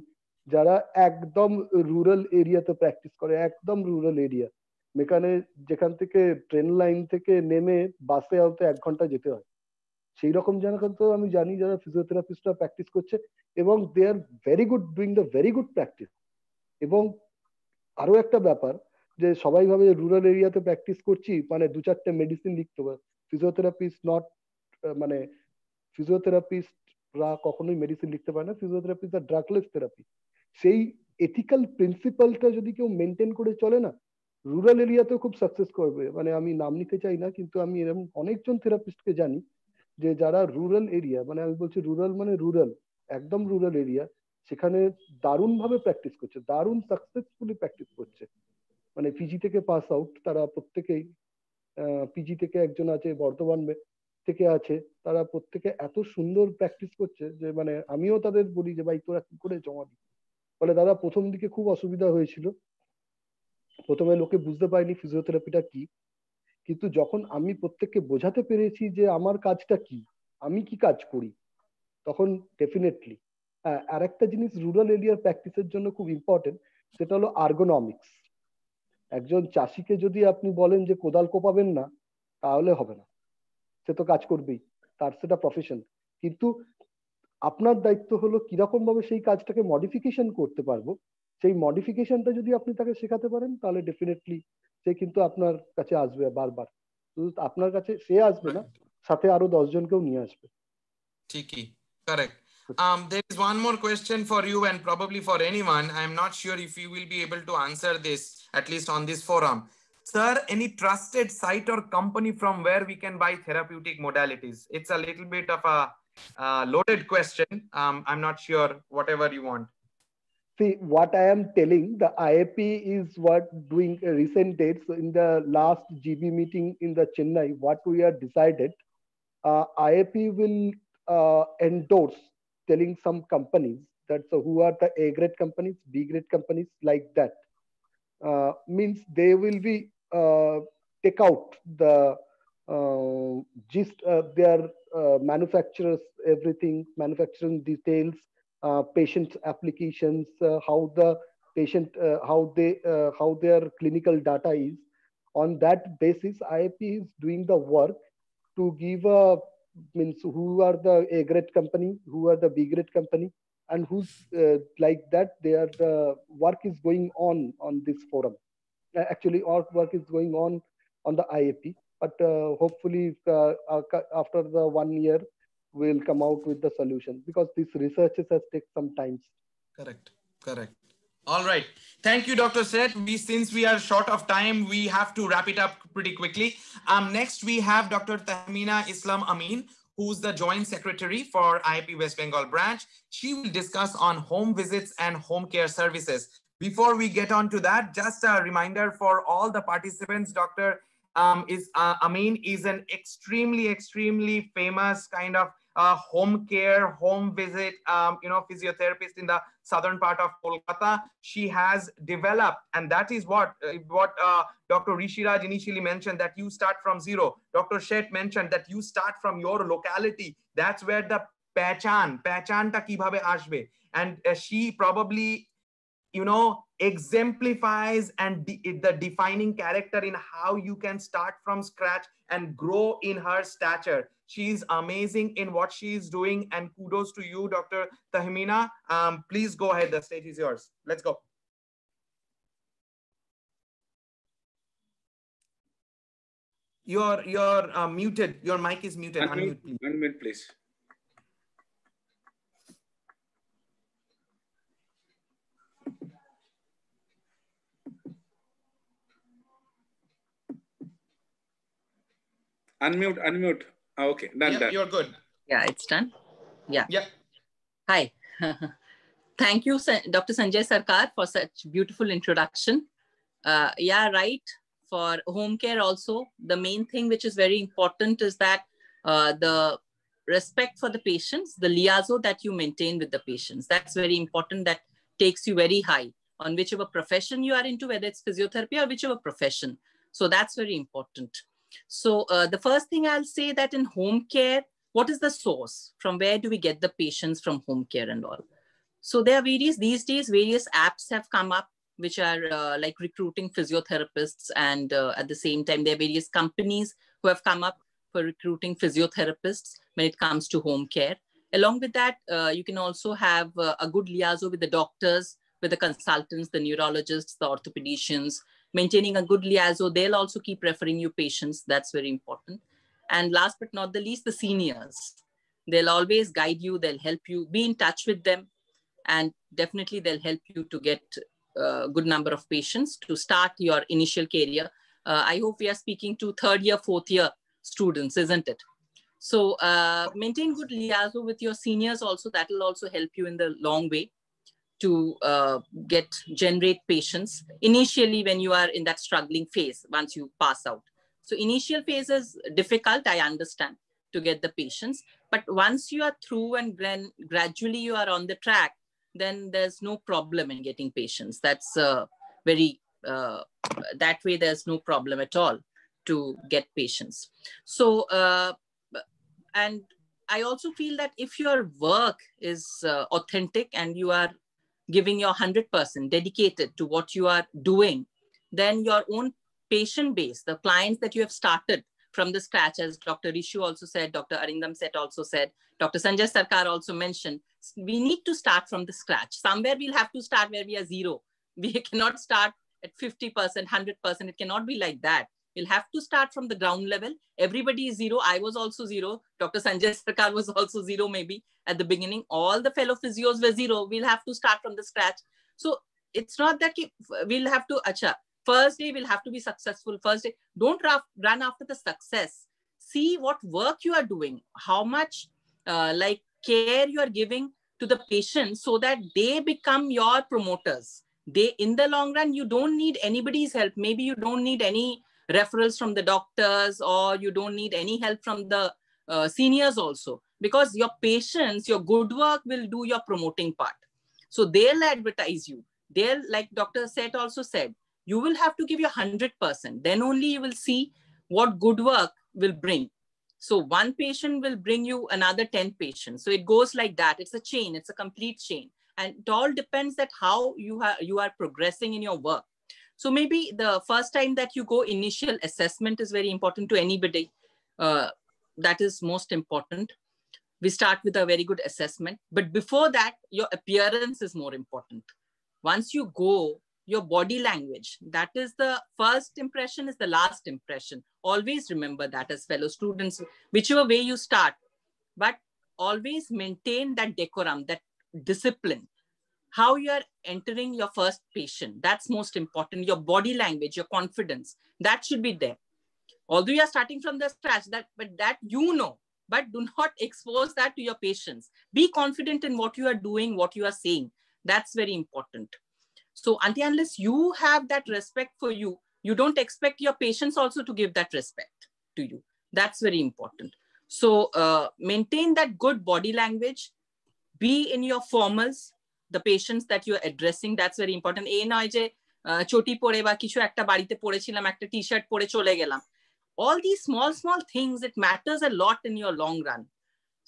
যারা একদম রুরাল এরিয়াতে প্র্যাকটিস করে, একদম রুরাল এরিয়া, যেখান থেকে ট্রেন লাইন থেকে নেমে বাসে হয়তো 1 ঘন্টা যেতে হয়, সেই রকম জায়গা তো আমি জানি যারা ফিজিওথেরাপিস্টরা প্র্যাকটিস করছে, এবং they are very good, doing the very good practice. এবং আরো একটা ব্যাপার যে সবাই ভাবে রুরাল এরিয়াতে প্র্যাকটিস করছি মানে 2-4টে মেডিসিন লিখতে হবে। ফিজিওথেরাপিস্ট নট, মানে ফিজিওথেরাপিস্টরা কখনোই মেডিসিন লিখতে পারে না, ফিজিওথেরাপিস্ট আর ড্রাগলেস থেরাপি। সেই এথিক্যাল প্রিন্সিপালটা যদি কেউ মেনটেন করে চলে না, রুরাল এরিয়াতেও খুব সাকসেস করবে। মানে আমি নাম নিতে চাই না, কিন্তু আমি এরকম অনেকজন থেরাপিস্টকে জানি যে যারা রুরাল এরিয়া, মানে আমি বলছি রুরাল মানে রুরাল, একদম রুরাল এরিয়া, সেখানে দারুণ ভাবে প্র্যাকটিস করছে, দারুণ সাকসেসফুলি প্র্যাকটিস করছে। মানে পিজি থেকে পাস আউট তারা প্রত্যেকেই, পিজি থেকে একজন আছে, বর্ধমান থেকে আছে, তারা প্রত্যেকে এত সুন্দর প্র্যাকটিস করছে যে মানে আমিও তাদের বলি যে ভাই তোরা কি করে জমা দিই। ফলে দাদা প্রথম দিকে খুব অসুবিধা হয়েছিল, প্রথমে লোকে বুঝতে পারেনি ফিজিওথেরাপিটা কি, কিন্তু যখন আমি প্রত্যেককে বোঝাতে পেরেছি যে আমার কাজটা কি, আমি কি কাজ করি, তখন ডেফিনেটলি। আর একটা জিনিস রুরাল এরিয়ার প্র্যাকটিসের জন্য খুব ইম্পর্টেন্ট, সেটা হলো আর্গোনমিক্স। একজন চাষিকে যদি আপনি বলেন যে কোদাল কোপাবেন না, তাহলে হবে না, সে তো কাজ করবেই, তার সেটা প্রফেশন। কিন্তু আপনার দায়িত্ব হলো কিরকম ভাবে সেই কাজটাকে মডিফিকেশন করতে পারবো, সেই মডিফিকেশনটা যদি আপনি তাকে শেখাতে পারেন, তাহলে ডেফিনেটলি সে কিন্তু আপনার কাছে আসবে বারবার। শুধু আপনার কাছে সে আসবে না, সাথে আরো 10 জনকেও নিয়ে আসবে। ঠিকই, correct. There is one more question for you and probably for anyone. I'm not sure if you will be able to answer this, at least on this forum. Sir, any trusted site or company from where we can buy therapeutic modalities? It's a little bit of a loaded question. I'm not sure, whatever you want. See, what I am telling, the IAP is what doing recent dates in the last GB meeting in the Chennai, what we have decided, IAP will endorse, telling some companies that so who are the A grade companies, B grade companies, like that. Means they will be take out the gist, their manufacturers, everything, manufacturing details, patient applications, how the patient, how their clinical data is. On that basis, IAP is doing the work to give a means who are the A grade company, who are the B grade company, and who's like that. The work is going on this forum. Actually, all work is going on the IAP, but hopefully after the 1 year, we'll come out with the solution, because this research has taken some time. Correct, correct. All right. Thank you, Dr. Seth. Since we are short of time, we have to wrap it up pretty quickly. Next, we have Dr. Tahmina Islam Amin, who's the Joint Secretary for IAP West Bengal branch. She will discuss on home visits and home care services. Before we get on to that, just a reminder for all the participants, Dr. Amin is an extremely famous kind of home care, home visit, physiotherapist in the southern part of Kolkata. She has developed, and that is what Dr. Rishiraj initially mentioned, that you start from zero. Dr. Shet mentioned that you start from your locality. That's where the pehchan ta kibhabe ashbe. And she probably, exemplifies and the defining character in how you can start from scratch and grow in her stature. She's amazing in what she's doing, and kudos to you, Dr. Tahmina. Please go ahead. The stage is yours. Let's go. You're muted. Your mic is muted. Unmute, please. Unmute, please. Unmute. Okay, done. You're good. Yeah, it's done. Yeah. Yeah. Hi. Thank you, Dr. Sanjay Sarkar, for such beautiful introduction. Yeah, right. For home care also, the main thing which is very important is that the respect for the patients, the liaison that you maintain with the patients. That's very important. That takes you very high on whichever profession you are into, whether it's physiotherapy or whichever profession. So that's very important. So the first thing I'll say that in home care, what is the source? From where do we get the patients from home care and all? So there are these days, various apps have come up, which are like recruiting physiotherapists. And at the same time, there are various companies who have come up for recruiting physiotherapists when it comes to home care. Along with that, you can also have a good liaison with the doctors, with the consultants, the neurologists, the orthopedicians, maintaining a good liaison. They'll also keep referring you patients. That's very important. And last but not the least, the seniors. They'll always guide you. They'll help you. Be in touch with them. And definitely they'll help you to get a good number of patients to start your initial career. I hope we are speaking to third year, fourth year students, isn't it? So maintain good liaison with your seniors also. That will also help you in the long way to generate patients initially when you are in that struggling phase once you pass out. So initial phase is difficult, I understand, to get the patients. But once you are through and then gradually you are on the track, then there's no problem in getting patients. That's that way there's no problem at all to get patients. So, and I also feel that if your work is authentic and you are giving your 100% dedicated to what you are doing, then your own patient base, the clients that you have started from the scratch, as Dr. Rishu also said, Dr. Arindam Seth also said, Dr. Sanjay Sarkar also mentioned, we need to start from the scratch. Somewhere we'll have to start where we are zero. We cannot start at 50%, 100%. It cannot be like that. We'll have to start from the ground level. Everybody is zero. I was also zero. Dr. Sanjay Sarkar was also zero maybe at the beginning. All the fellow physios were zero. We'll have to start from the scratch. So it's not that we'll have to, first day we'll have to be successful. First day, don't run after the success. See what work you are doing, how much care you are giving to the patient so that they become your promoters. In the long run, you don't need anybody's help. Maybe you don't need any referrals from the doctors, or you don't need any help from the seniors also, because your patients, your good work will do your promoting part. So they'll advertise you. They'll, like Dr. Seth also said, you will have to give your 100%. Then only you will see what good work will bring. So one patient will bring you another 10 patients. So it goes like that. It's a chain. It's a complete chain. And it all depends that how you are progressing in your work. So maybe the first time that you go, initial assessment is very important to anybody. that is most important. We start with a very good assessment. But before that, your appearance is more important. Once you go, your body language, that is the first impression is the last impression. Always remember that as fellow students, whichever way you start, but always maintain that decorum, that discipline. How you are entering your first patient, that's most important. Your body language, your confidence, that should be there. Although you are starting from the scratch, but that you know, but do not expose that to your patients. Be confident in what you are doing, what you are saying. That's very important. So until unless you have that respect for you, you don't expect your patients also to give that respect to you. That's very important. So maintain that good body language. Be in your formals, the patients that you're addressing, that's very important. এই নয় যে চটি পরে বা কিছু একটা বাড়িতে পরেছিলাম, একটা t-shirt পরে চলে গেলাম. All these small things, it matters a lot in your long run.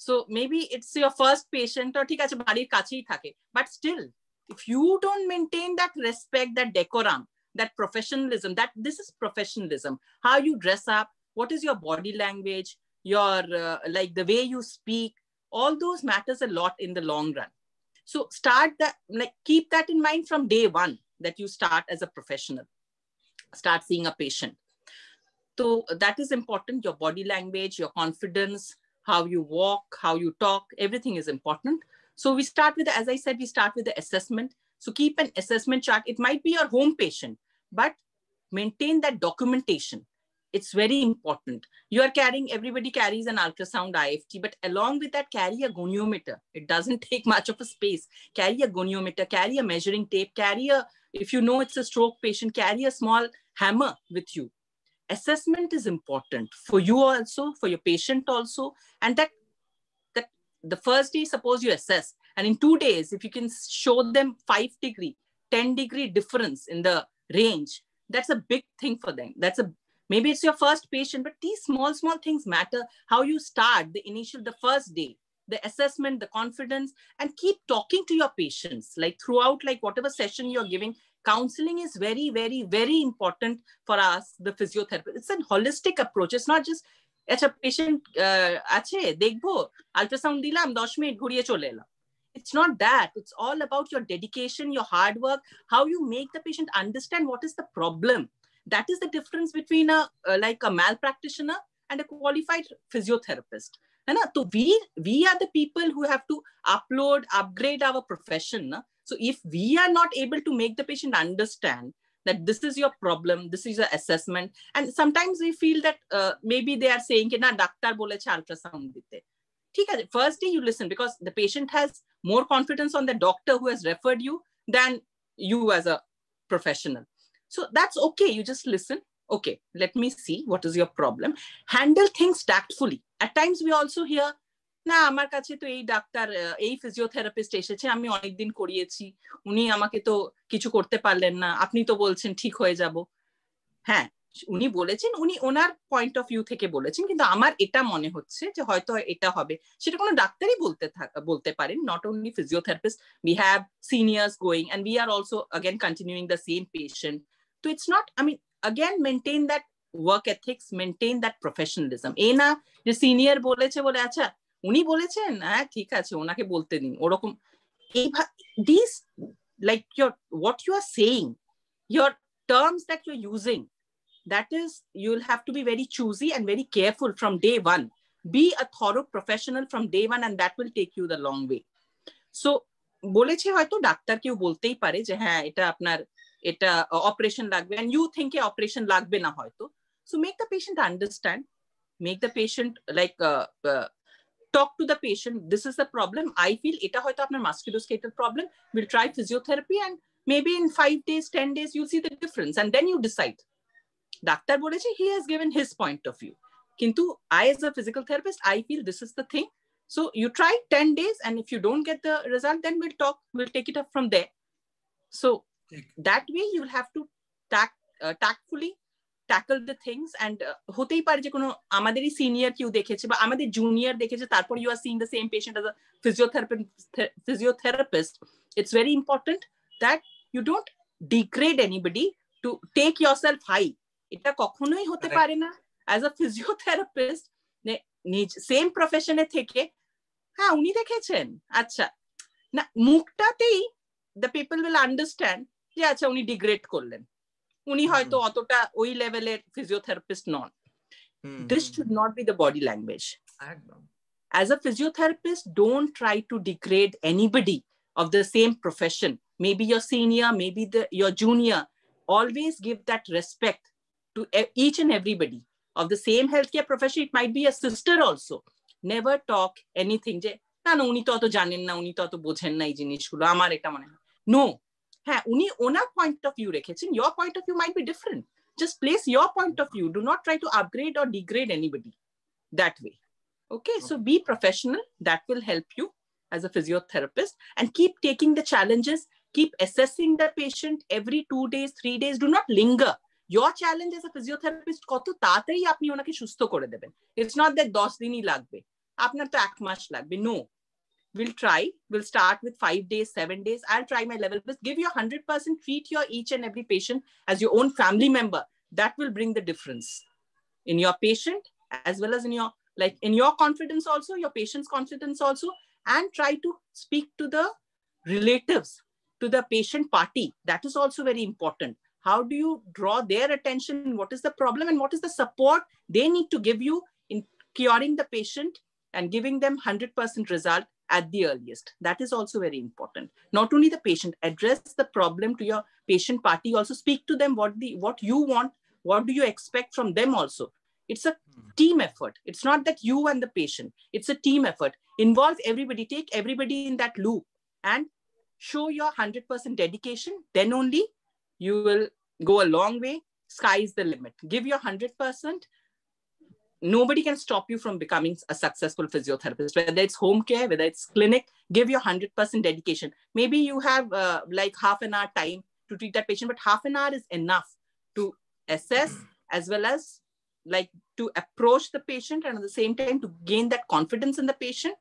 So maybe it's your first patient, or ঠিক আছে বাড়ির কাছেই থাকে, but still, if you don't maintain that respect, that decorum, that professionalism, that this is professionalism, how you dress up, what is your body language, your like the way you speak, all those matters a lot in the long run. So start that, like keep that in mind from day one, that you start as a professional, start seeing a patient. So that is important. Your body language, your confidence, how you walk, how you talk, everything is important. So we start with, as I said, we start with the assessment. So keep an assessment chart. It might be your home patient, but maintain that documentation. It's very important. You are carrying, everybody carries an ultrasound IFT, but along with that, carry a goniometer. It doesn't take much of a space. Carry a goniometer, carry a measuring tape, carry a, if you know it's a stroke patient, carry a small hammer with you. Assessment is important for you also, for your patient also. And that the first day, suppose you assess, and in 2 days, if you can show them 5-degree, 10-degree difference in the range, that's a big thing for them. That's a, maybe it's your first patient, but these small things matter. How you start the first day, the assessment, the confidence, and keep talking to your patients, like throughout, like whatever session you're giving. Counseling is very, very, very important for us, the physiotherapist. It's a holistic approach. It's not just, acha patient ache dekhbo ultrasound dilam 10 minute ghuriye chole elam. It's not that. It's all about your dedication, your hard work, how you make the patient understand what is the problem. That is the difference between like a malpractitioner and a qualified physiotherapist. So we are the people who have to upgrade our profession. So if we are not able to make the patient understand that this is your problem, this is your assessment, and sometimes we feel that maybe they are saying na doctor boleche ultrasound dite. First day you listen, because the patient has more confidence on the doctor who has referred you than you as a professional. So that's okay. You just listen. Okay, let me see what is your problem. Handle things tactfully. At times we also hear, না আমার কাছে তো এই doctor এই physiotherapist এসেছে, আমি অনেকদিন করিয়েছি, উনি আমাকে তো কিছু করতে পারলেন না, আপনি তো বলছেন ঠিক হয়ে যাব। হ্যাঁ, উনি বলেছেন, উনি ওনার পয়েন্ট অফ ভিউ থেকে বলেছেন, কিন্তু আমার এটা মনে হচ্ছে যে হয়তো এটা হবে। সেটা কোনো ডাক্তারই বলতে পারেন, not only physiotherapist. We have seniors going and we are also again continuing the same patient. So it's not, I mean, again, maintain that work ethics, maintain that professionalism. এই না যে সিনিয়র বলেছে বলে আচ্ছা উনি বলেছেন, হ্যাঁ ঠিক আছে ওনাকে বলতে দিন, ওরকম। These, like what you are saying, your terms that you're using, that is, you'll have to be very choosy and very careful from day one. Be a thorough professional from day one, and that will take you the long way. So বলেছে হয়তো doctor কেউ বলতেই পারে যে হ্যাঁ এটা আপনার এটা অপারেশন লাগবে, and you think অপারেশন লাগবে না হয়তো. So make the patient understand, make the patient like talk to the patient, this is the problem, I feel এটা হয়তো আপনার musculoskeletal problem, we'll try physiotherapy, and maybe in 5 days 10 days you'll see the difference, and then you decide. Doctor বলেছে, he has given his point of view, কিন্তু I as a physical therapist, I feel this is the thing. So you try 10 days, and if you don't get the result, then we'll take it up from there. So that way you'll have to tactfully tackle the things, and হতেই পারে যে কোনো আমাদেরই senior কেউ দেখেছে বা আমাদের junior দেখেছে, তারপর you are seeing the same patient as a physiotherapist. It's very important that you don't degrade anybody to take yourself high. এটা কখনোই হতে পারে না. As a physiotherapist, সেম প্রফেশনে থেকে হ্যাঁ উনি দেখেছেন আচ্ছা না মুখটাতেই the people will understand যে আচ্ছা উনি ডিগ্রেড করলেন উনি হয়তো অতটা ওই লেভেলের physiotherapist non this should not be the body language as a physiotherapist don't try to degrade anybody of the same profession maybe your senior maybe your junior always give that respect to each and everybody of the same healthcare profession it might be a sister also never talk anything যে না না উনি তো অত জানেন না উনি তো অত বোঝেন না এই জিনিসগুলো আমার এটা মনে হয় নো হ্যাঁ উনি ওনার পয়েন্ট অফ ভিউ রেখেছেন your point of view might be different just place your point of view do not try to upgrade or degrade anybody that way okay so be professional that will help you as a physiotherapist and keep taking the challenges keep assessing the patient every 2 days 3 days do not linger your challenge as a physiotherapist কত তাড়াতাড়ি আপনি ওনাকে সুস্থ করে দেবেন it's not that 10 দিনই লাগবে আপনার তো 1 মাস লাগবে no we'll try we'll start with 5 days 7 days I'll try my level best give your 100% treat your each and every patient as your own family member that will bring the difference in your patient as well as in your like in your confidence also your patient's confidence also and try to speak to the relatives to the patient party that is also very important how do you draw their attention what is the problem and what is the support they need to give you in curing the patient and giving them 100% result at the earliest that is also very important not only the patient address the problem to your patient party also speak to them what you want what do you expect from them also it's a team effort it's not that you and the patient it's a team effort involve everybody take everybody in that loop and show your 100% dedication then only you will go a long way sky is the limit give your 100% nobody can stop you from becoming a successful physiotherapist whether it's home care whether it's clinic give your 100% dedication maybe you have like half an hour time to treat that patient but half an hour is enough to assess as well as like to approach the patient and at the same time to gain that confidence in the patient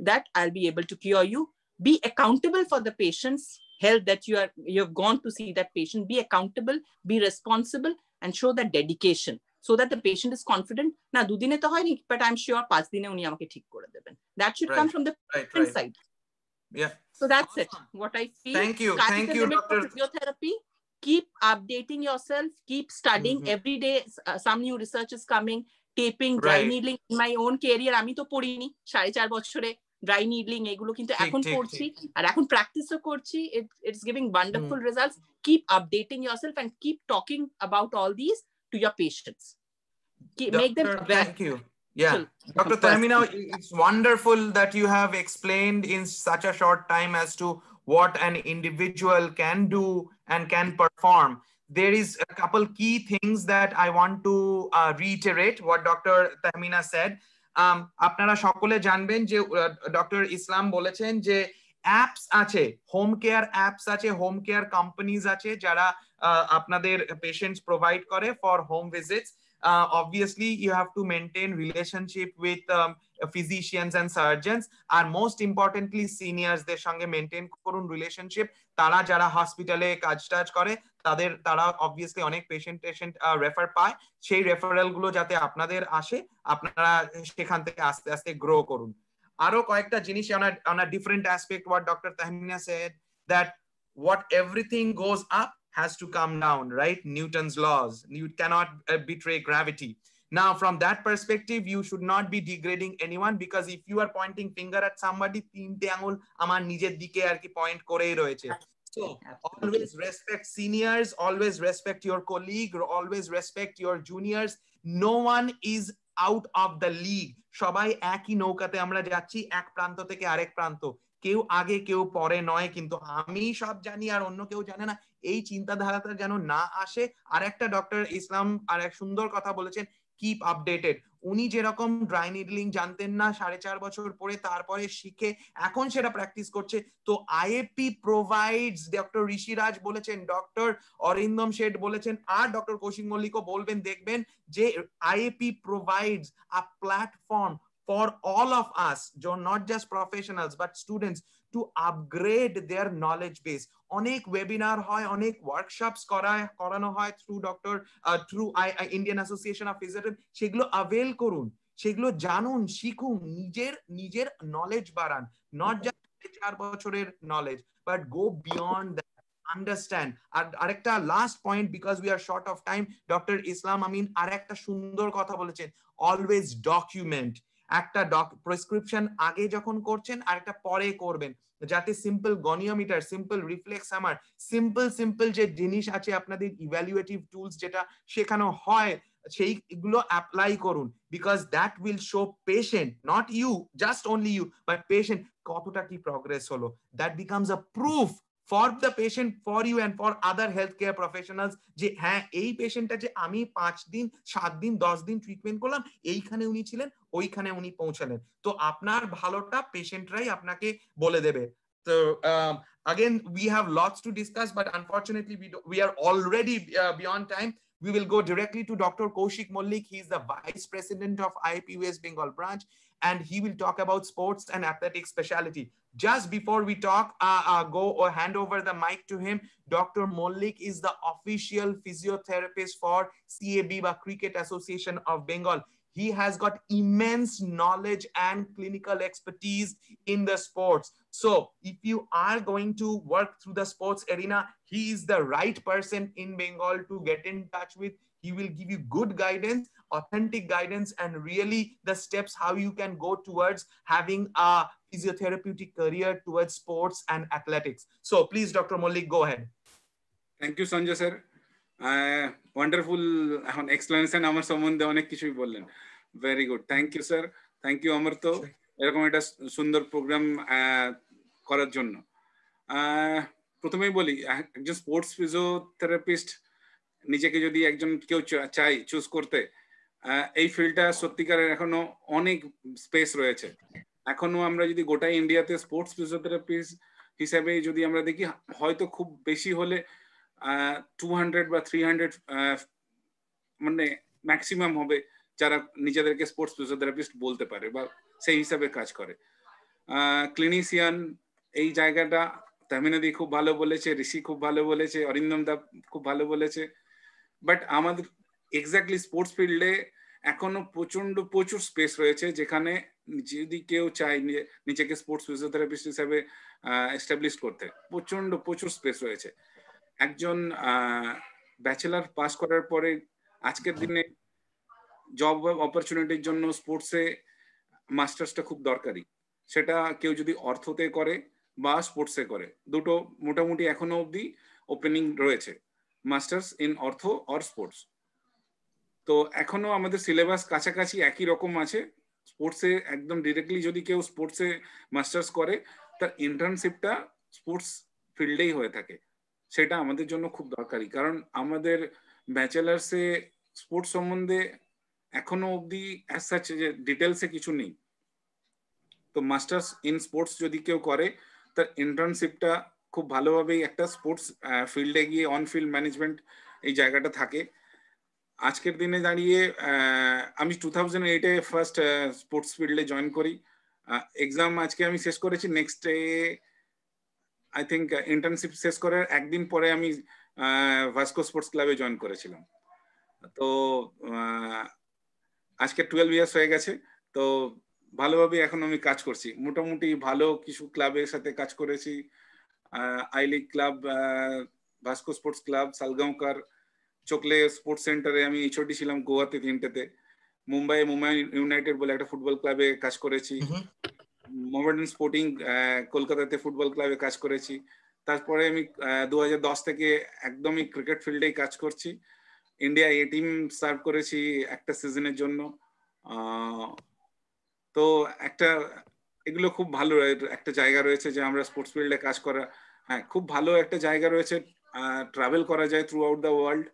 that I'll be able to cure you be accountable for the patient's health that you have gone to see that patient be accountable be responsible and show that dedication so that the patient is confident na dudine to hoyni but I'm sure 5 dine uni amake thik kore deben that should come from the patient side yeah so that's it what I feel thank you Dr. Physiotherapy keep updating yourself keep studying every day some new research is coming taping dry needling in my own career আমি তো পড়িনি 4.5 বছরে dry needling এগুলো কিন্তু এখন পড়ছি আর এখন প্র্যাকটিসও করছি it's giving wonderful results keep updating yourself and keep talking about all these to your patients make them aware. Thank you yeah Dr. Tahmina it's wonderful that you have explained in such a short time as to what an individual can do and can perform there is a couple key things that I want to reiterate what Dr. Tahmina said আপনারা সকলে জানবেন যে doctor ইসলাম বলেছেন যে apps আছে home care apps আছে home care companies আছে যারা আপনাদের পেশেন্টস প্রোভাইড করে for home visits obviously you have to maintain relationship with physicians and surgeons and most importantly seniors দের সঙ্গে মেইনটেইন করুন রিলেশনশিপ তারা যারা হসপিটালে কাজ করে তারা obviously অনেক পেশেন্ট রেফার পায় সেই রেফারেল গুলো যাতে আপনাদের আসে আপনারা সেখান থেকে আস্তে আস্তে গ্রো করুন আরো কয়েকটা জিনিস on a different aspect what Dr. Tahmina said that what everything goes up has to come down, right? Newton's laws. You cannot betray gravity. Now, from that perspective, you should not be degrading anyone because if you are pointing finger at somebody, tinte angul amar nijer dike ar ki point korei royeche. So, always respect seniors, always respect your colleague, always respect your juniors. No one is out of the league. সবাই একই নৌকাতে আমরা যাচ্ছি এক প্রান্ত থেকে আরেক প্রান্ত কেউ আগে কেউ পরে নয় কিন্তু আমি সব জানি আর অন্য কেউ জানে না এই চিন্তাধারাটা যেন না আসে আর একটা ডক্টর ইসলাম আর এক সুন্দর কথা বলেছেন কিপ আপডেটেড উনি যেরকম ড্রাই নিডলিং জানতেন না 4.5 বছর পরে তারপরে শিখে এখন সেটা প্র্যাকটিস করছে তো আইএপি প্রোভাইডস ডক্টর ঋষিরাজ বলেছেন ডক্টর অরিন্দম শেঠ বলেছেন আর ডক্টর কৌশিক মল্লিকও বলবেন দেখবেন যে IAP provides a platform for all of us, not just professionals, but students to upgrade their knowledge base. Onek webinar hoy, onek workshops korano hoy through Indian Association of Physiotherapy. Sheglo avail korun. সেগুলো জানুন, শিখুন, নিজের knowledge বাড়ান, not just 4 বছরের knowledge, but go beyond that, understand. আর আরেকটা last point, because we are short of time, doctor Islam Amin আরেকটা সুন্দর কথা বলেছেন, অলওয়েজ ডকুমেন্ট। একটা প্রেসক্রিপশন আগে যখন করছেন আর একটা পরে করবেন, যাতে simple goniometer, simple reflex hammer, simple যে জিনিস আছে আপনাদের ইভ্যালুয়েটিভ টুলস যেটা শেখানো হয়, সেইগুলো অ্যাপ্লাই করুন, because that will show patient, not you, just only you, but patient কতটা কি প্রগ্রেস হলো। That becomes a proof for the patient, for you and for other healthcare professionals, যে হ্যাঁ এই পেশেন্টটা যে আমি 5 দিন 7 দিন 10 দিন ট্রিটমেন্ট করলাম, এইখানে উনি ছিলেন, ওইখানে উনি পৌঁছালেন। তো আপনার ভালোটা পেশেন্টরাই আপনাকে বলে দেবে। তো again we have lots to discuss, but unfortunately we are already beyond time. We will go directly to Dr. Kaushik Mollik. He is the Vice President of IAP West Bengal branch, and he will talk about sports and athletics specialty. Just before we talk, go or hand over the mic to him. Dr. Mollik is the official physiotherapist for CAB, Cricket Association of Bengal. He has got immense knowledge and clinical expertise in the sports. So if you are going to work through the sports arena, he is the right person in Bengal to get in touch with. He will give you good guidance, authentic guidance, and really the steps how you can go towards having a physiotherapeutic career towards sports and athletics. So please, Dr. Mollik, go ahead. Thank you, Sanjay sir. Wonderful explanation আমার সম্বন্ধে অনেক কিছুই বললেন। Very good, thank you sir, thank you Amarta, এরকম একটা সুন্দর programme করার জন্য। প্রথমেই বলি, একজন স্পোর্টস ফিজিওথেরাপিস্ট নিজেকে যদি একজন কেউ চাই চুজ করতে, এই ফিল্ডটা সত্যিকারের এখনো অনেক স্পেস রয়েছে। এখনো আমরা যদি গোটা ইন্ডিয়াতে স্পোর্টস ফিজিওথেরাপিস্ট হিসেবে যদি আমরা দেখি, হয়তো খুব বেশি হলে 200 বা 300 মানে ম্যাক্সিমাম হবে যারা নিজেদেরকে স্পোর্টস ফিজিওথেরাপিস্ট বলতে পারে বা সেই হিসাবে কাজ করে। ক্লিনিশিয়ান এই জায়গাটা তামিনাদি খুব ভালো বলেছে, ঋষি খুব ভালো বলেছে, অরিন্দম দা খুব ভালো বলেছে, বাট আমাদের এক্স্যাক্টলি স্পোর্টস ফিল্ডে এখনো প্রচুর স্পেস রয়েছে, যেখানে যদি কেউ চায় নিজেকে স্পোর্টস ফিজিওথেরাপিস্ট হিসেবে এস্টাবলিশ করতে, প্রচুর স্পেস রয়েছে। একজন ব্যাচেলার পাস করার পরে আজকের দিনে জব অপরচুনিটির জন্য স্পোর্টসে মাস্টার্সটা খুব দরকারি। সেটা কেউ যদি অর্থতে করে বা স্পোর্টসে করে, দুটো মোটামুটি এখনো অবধি ওপেনিং রয়েছে, মাস্টার্স ইন অর্থ অর স্পোর্টস। তো এখনো আমাদের সিলেবাস কাছাকাছি একই রকম আছে। স্পোর্টসে একদম ডিরেক্টলি যদি কেউ স্পোর্টসে মাস্টার্স করে, তার ইন্টার্নশিপটা স্পোর্টস ফিল্ডেই হয়ে থাকে, সেটা আমাদের জন্য খুব দরকারি। কারণ আমাদের ব্যাচেলার্সে স্পোর্টস সম্বন্ধে এখনো অবধি অ্যাজ সাচ যে ডিটেলসে কিছু নেই। তো মাস্টার্স ইন স্পোর্টস যদি কেউ করে, তার ইন্টার্নশিপটা খুব ভালোভাবেই একটা স্পোর্টস ফিল্ডে গিয়ে অন ফিল্ড ম্যানেজমেন্ট এই জায়গাটা থাকে। আজকের দিনে দাঁড়িয়ে আমি 2008-এ ফার্স্ট স্পোর্টস ফিল্ডে জয়েন করি। এক্সাম আজকে আমি শেষ করেছি, next day I think internship শেষ করার একদিন পরে আমি ভাস্কো স্পোর্টস ক্লাবে জয়েন করেছিলাম। তো আজকে 12 ইয়ার্স হয়ে গেছে। তো ভালোভাবে এখন আমি কাজ করছি, মোটামুটি ভালো কিছু ক্লাবের সাথে কাজ করেছি। I league club, Vasco sports club, Salgaocar, চোকলে স্পোর্টস সেন্টারে আমি এইচওডি ছিলাম গোয়াতে 3টেতে। মুম্বাই ইউনাইটেড বলে একটা ফুটবল ক্লাবে কাজ করেছি। মোহামেডান স্পোর্টিং কলকাতাতে ফুটবল ক্লাবে কাজ করেছি। তারপরে আমি 2010 থেকে একদমই ক্রিকেট ফিল্ডেই কাজ করছি। ইন্ডিয়া এ টিম সার্ভ করেছি একটা সিজনের জন্য। তো এগুলো খুব ভালো একটা জায়গা রয়েছে যে আমরা স্পোর্টস ফিল্ডে কাজ করা, হ্যাঁ খুব ভালো একটা জায়গা রয়েছে। ট্রাভেল করা যায় through out the world,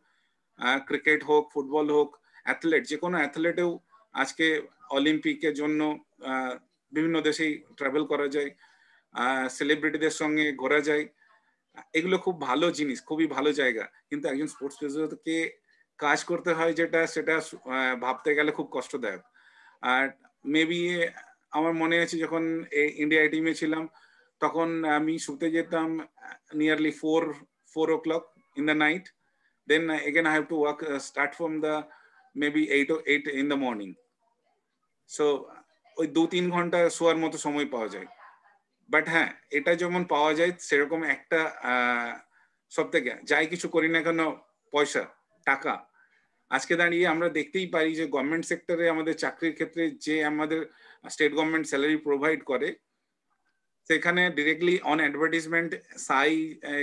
cricket হোক, ফুটবল হোক, অ্যাথলেট, যে কোনো অ্যাথলেটেও আজকে অলিম্পিকের জন্য বিভিন্ন দেশেই ট্রাভেল করা যায়, সেলিব্রিটিদের সঙ্গে ঘোরা যায়। এগুলো খুব ভালো জিনিস, খুবই ভালো জায়গা। কিন্তু একজন স্পোর্টস ফিজিওকে কাজ করতে হয় সেটা ভাবতে গেলে খুব কষ্টদায়ক। আর মেবি আমার মনে আছে যখন ইন্ডিয়া টিমে ছিলাম, তখন আমি শুতে যেতাম nearly 4 o'clock in the night. Then again I have to work, start from the maybe 8 in the morning. So ওই 2-3 ঘন্টা শোয়ার মতো সময় পাওয়া যায়। বাট হ্যাঁ, এটা যেমন পাওয়া যায় সেরকম একটা সব থেকে যাই কিছু করি না কেন পয়সা টাকা, আজকে দাঁড়িয়ে আমরা দেখতেই পারি যে গভর্নমেন্ট সেক্টরে আমাদের চাকরির ক্ষেত্রে যে আমাদের স্টেট গভর্নমেন্ট স্যালারি প্রোভাইড করে, সেখানে ডিরেক্টলি অন অ্যাডভার্টাইজমেন্ট সাই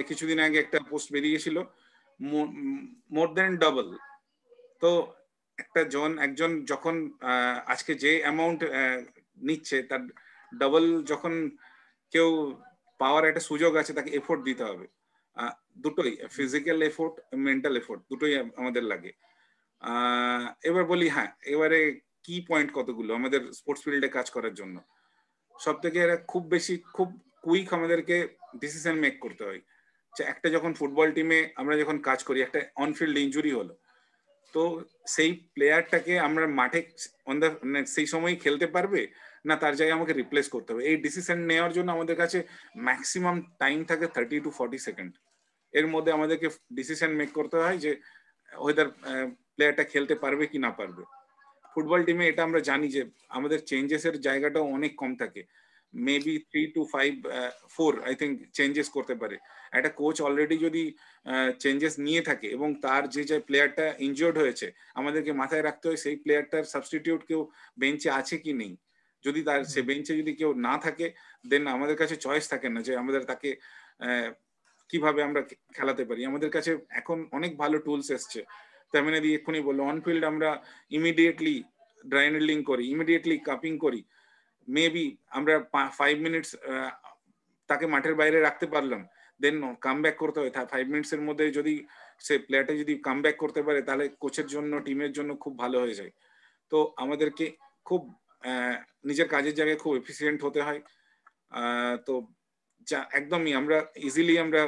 কিছুদিন আগে একটা পোস্ট বেরিয়েছিল, মোর দেন ডাবল। তো একজন যখন আজকে যে অ্যামাউন্ট নিচ্ছে তার ডাবল যখন কেউ পাওয়ার একটা সুযোগ আছে, তাকে এফোর্ট দিতে হবে। দুটোই, ফিজিক্যাল এফোর্ট, মেন্টাল এফোর্ট, দুটোই আমাদের লাগে। এবার বলি, হ্যাঁ এবারে কি পয়েন্ট কতগুলো আমাদের স্পোর্টস ফিল্ডে কাজ করার জন্য। সব থেকে খুব কুইক আমাদেরকে ডিসিশন মেক করতে হয়। একটা যখন ফুটবল টিমে আমরা যখন কাজ করি, একটা অনফিল্ড ইনজুরি হলো, তো সেই প্লেয়ারটাকে আমরা মাঠে সেই সময় খেলতে পারবে না, তার জায়গায় আমাকে রিপ্লেস করতে হবে। এই ডিসিশন নেওয়ার জন্য আমাদের কাছে ম্যাক্সিমাম টাইম থাকে 30 to 40 সেকেন্ড। এর মধ্যে আমাদেরকে ডিসিশন মেক করতে হয় যে ওয়েদার প্লেয়ারটা খেলতে পারবে কি না পারবে। ফুটবল টিমে এটা আমরা জানি যে আমাদের চেঞ্জেসের জায়গাটাও অনেক কম থাকে, maybe 3 to 4 I think changes করতে পারে। একটা কোচ অলরেডি যদি চেঞ্জেস নিয়ে থাকে এবং তার যে প্লেয়ারটা ইনজিওর্ড হয়েছে, আমাদেরকে মাথায় রাখতে হয় সেই প্লেয়ারটার সাবস্টিটিউট কেউ বেঞ্চে আছে কি নেই। যদি তার সে বেঞ্চে যদি কেউ না থাকে, দেন আমাদের কাছে চয়েস থাকে না যে আমাদের তাকে কিভাবে আমরা খেলাতে পারি। আমাদের কাছে এখন অনেক ভালো টুলস এসছে। তেমনি দিয়ে এক্ষুনি বললো, অনফিল্ড আমরা ইমিডিয়েটলি ড্রাই নিডলিং করি, ইমিডিয়েটলি কাপিং করি। মেবি আমরা 5 মিনিটস তাকে মাঠের বাইরে রাখতে পারলাম, দেন কাম ব্যাক করতে হয়। 5 মিনিটসের মধ্যে যদি সে প্লেয়ারটা যদি কাম ব্যাক করতে পারে, তাহলে কোচের জন্য, টিমের জন্য খুব ভালো হয়ে যায়। তো আমাদেরকে খুব নিজের কাজের জায়গায় খুব এফিসিয়েন্ট হতে হয়। তো একদমই আমরা ইজিলি আমরা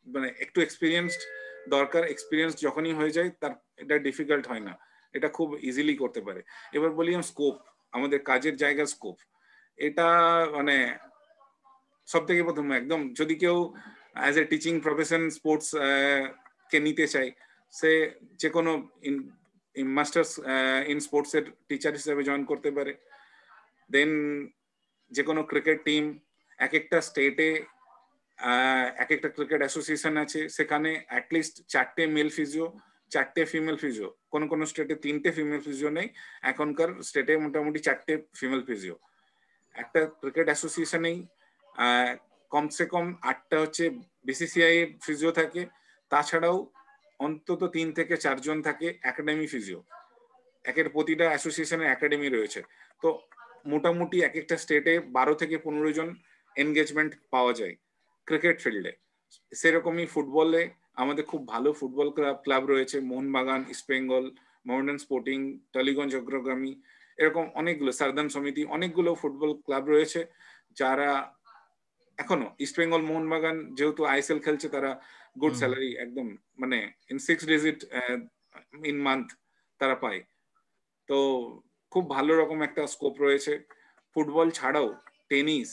মানে একটু এক্সপিরিয়েন্সড দরকার। এক্সপিরিয়েন্স যখনই হয়ে যায় তার এটা ডিফিকাল্ট হয় না, এটা খুব ইজিলি করতে পারে। এবার বলি স্কোপ, আমাদের কাজের জায়গার স্কোপ, এটা মানে সব থেকে প্রথম একদম যদি কেউ as a teaching profession sports কে নিতে চায়, সে যে কোনো মাস্টার্স ইন স্পোর্টসের টিচার হিসেবে জয়েন করতে পারে। দেন যে কোনো ক্রিকেট টিম, এক একটা স্টেটে এক একটা ক্রিকেট অ্যাসোসিয়েশন আছে, সেখানে অ্যাটলিস্ট 4টে মেল ফিজিও, 4টে ফিমেল ফিজিও, কোনো স্টেটে 3টে ফিমেল ফিজিও নেই, এখনকার স্টেটে মোটামুটি 4টে ফিমেল ফিজিও। একটা ক্রিকেট অ্যাসোসিয়েশনেই কমসে কম 8টা হচ্ছে বিসিসিআই ফিজিও থাকে, তাছাড়াও অন্তত 3 থেকে 4 জন থাকে একাডেমি ফিজিও। একের প্রতিটা অ্যাসোসিয়েশনের একাডেমি রয়েছে। তো মোটামুটি এক একটা স্টেটে 12 থেকে 15 জন এনগেজমেন্ট পাওয়া যায় ক্রিকেট ফিল্ডে। সেরকমই ফুটবলে আমাদের খুব ভালো ফুটবল ক্লাব রয়েছে, মোহনবাগান, ইস্টবেঙ্গল, মোহামেডান স্পোর্টিং, টালিগঞ্জ অগ্রগামী, এরকম অনেকগুলো, সারদান সমিতি, অনেকগুলো ফুটবল ক্লাব রয়েছে যারা এখনো, ইস্টবেঙ্গল, মোহনবাগান যেহেতু আইএসএল খেলছে, তারা গুড স্যালারি একদম মানে ইন 6 ডিজিট ইন মান্থ তারা পায়। তো খুব ভালো রকম একটা স্কোপ রয়েছে। ফুটবল ছাড়াও tennis,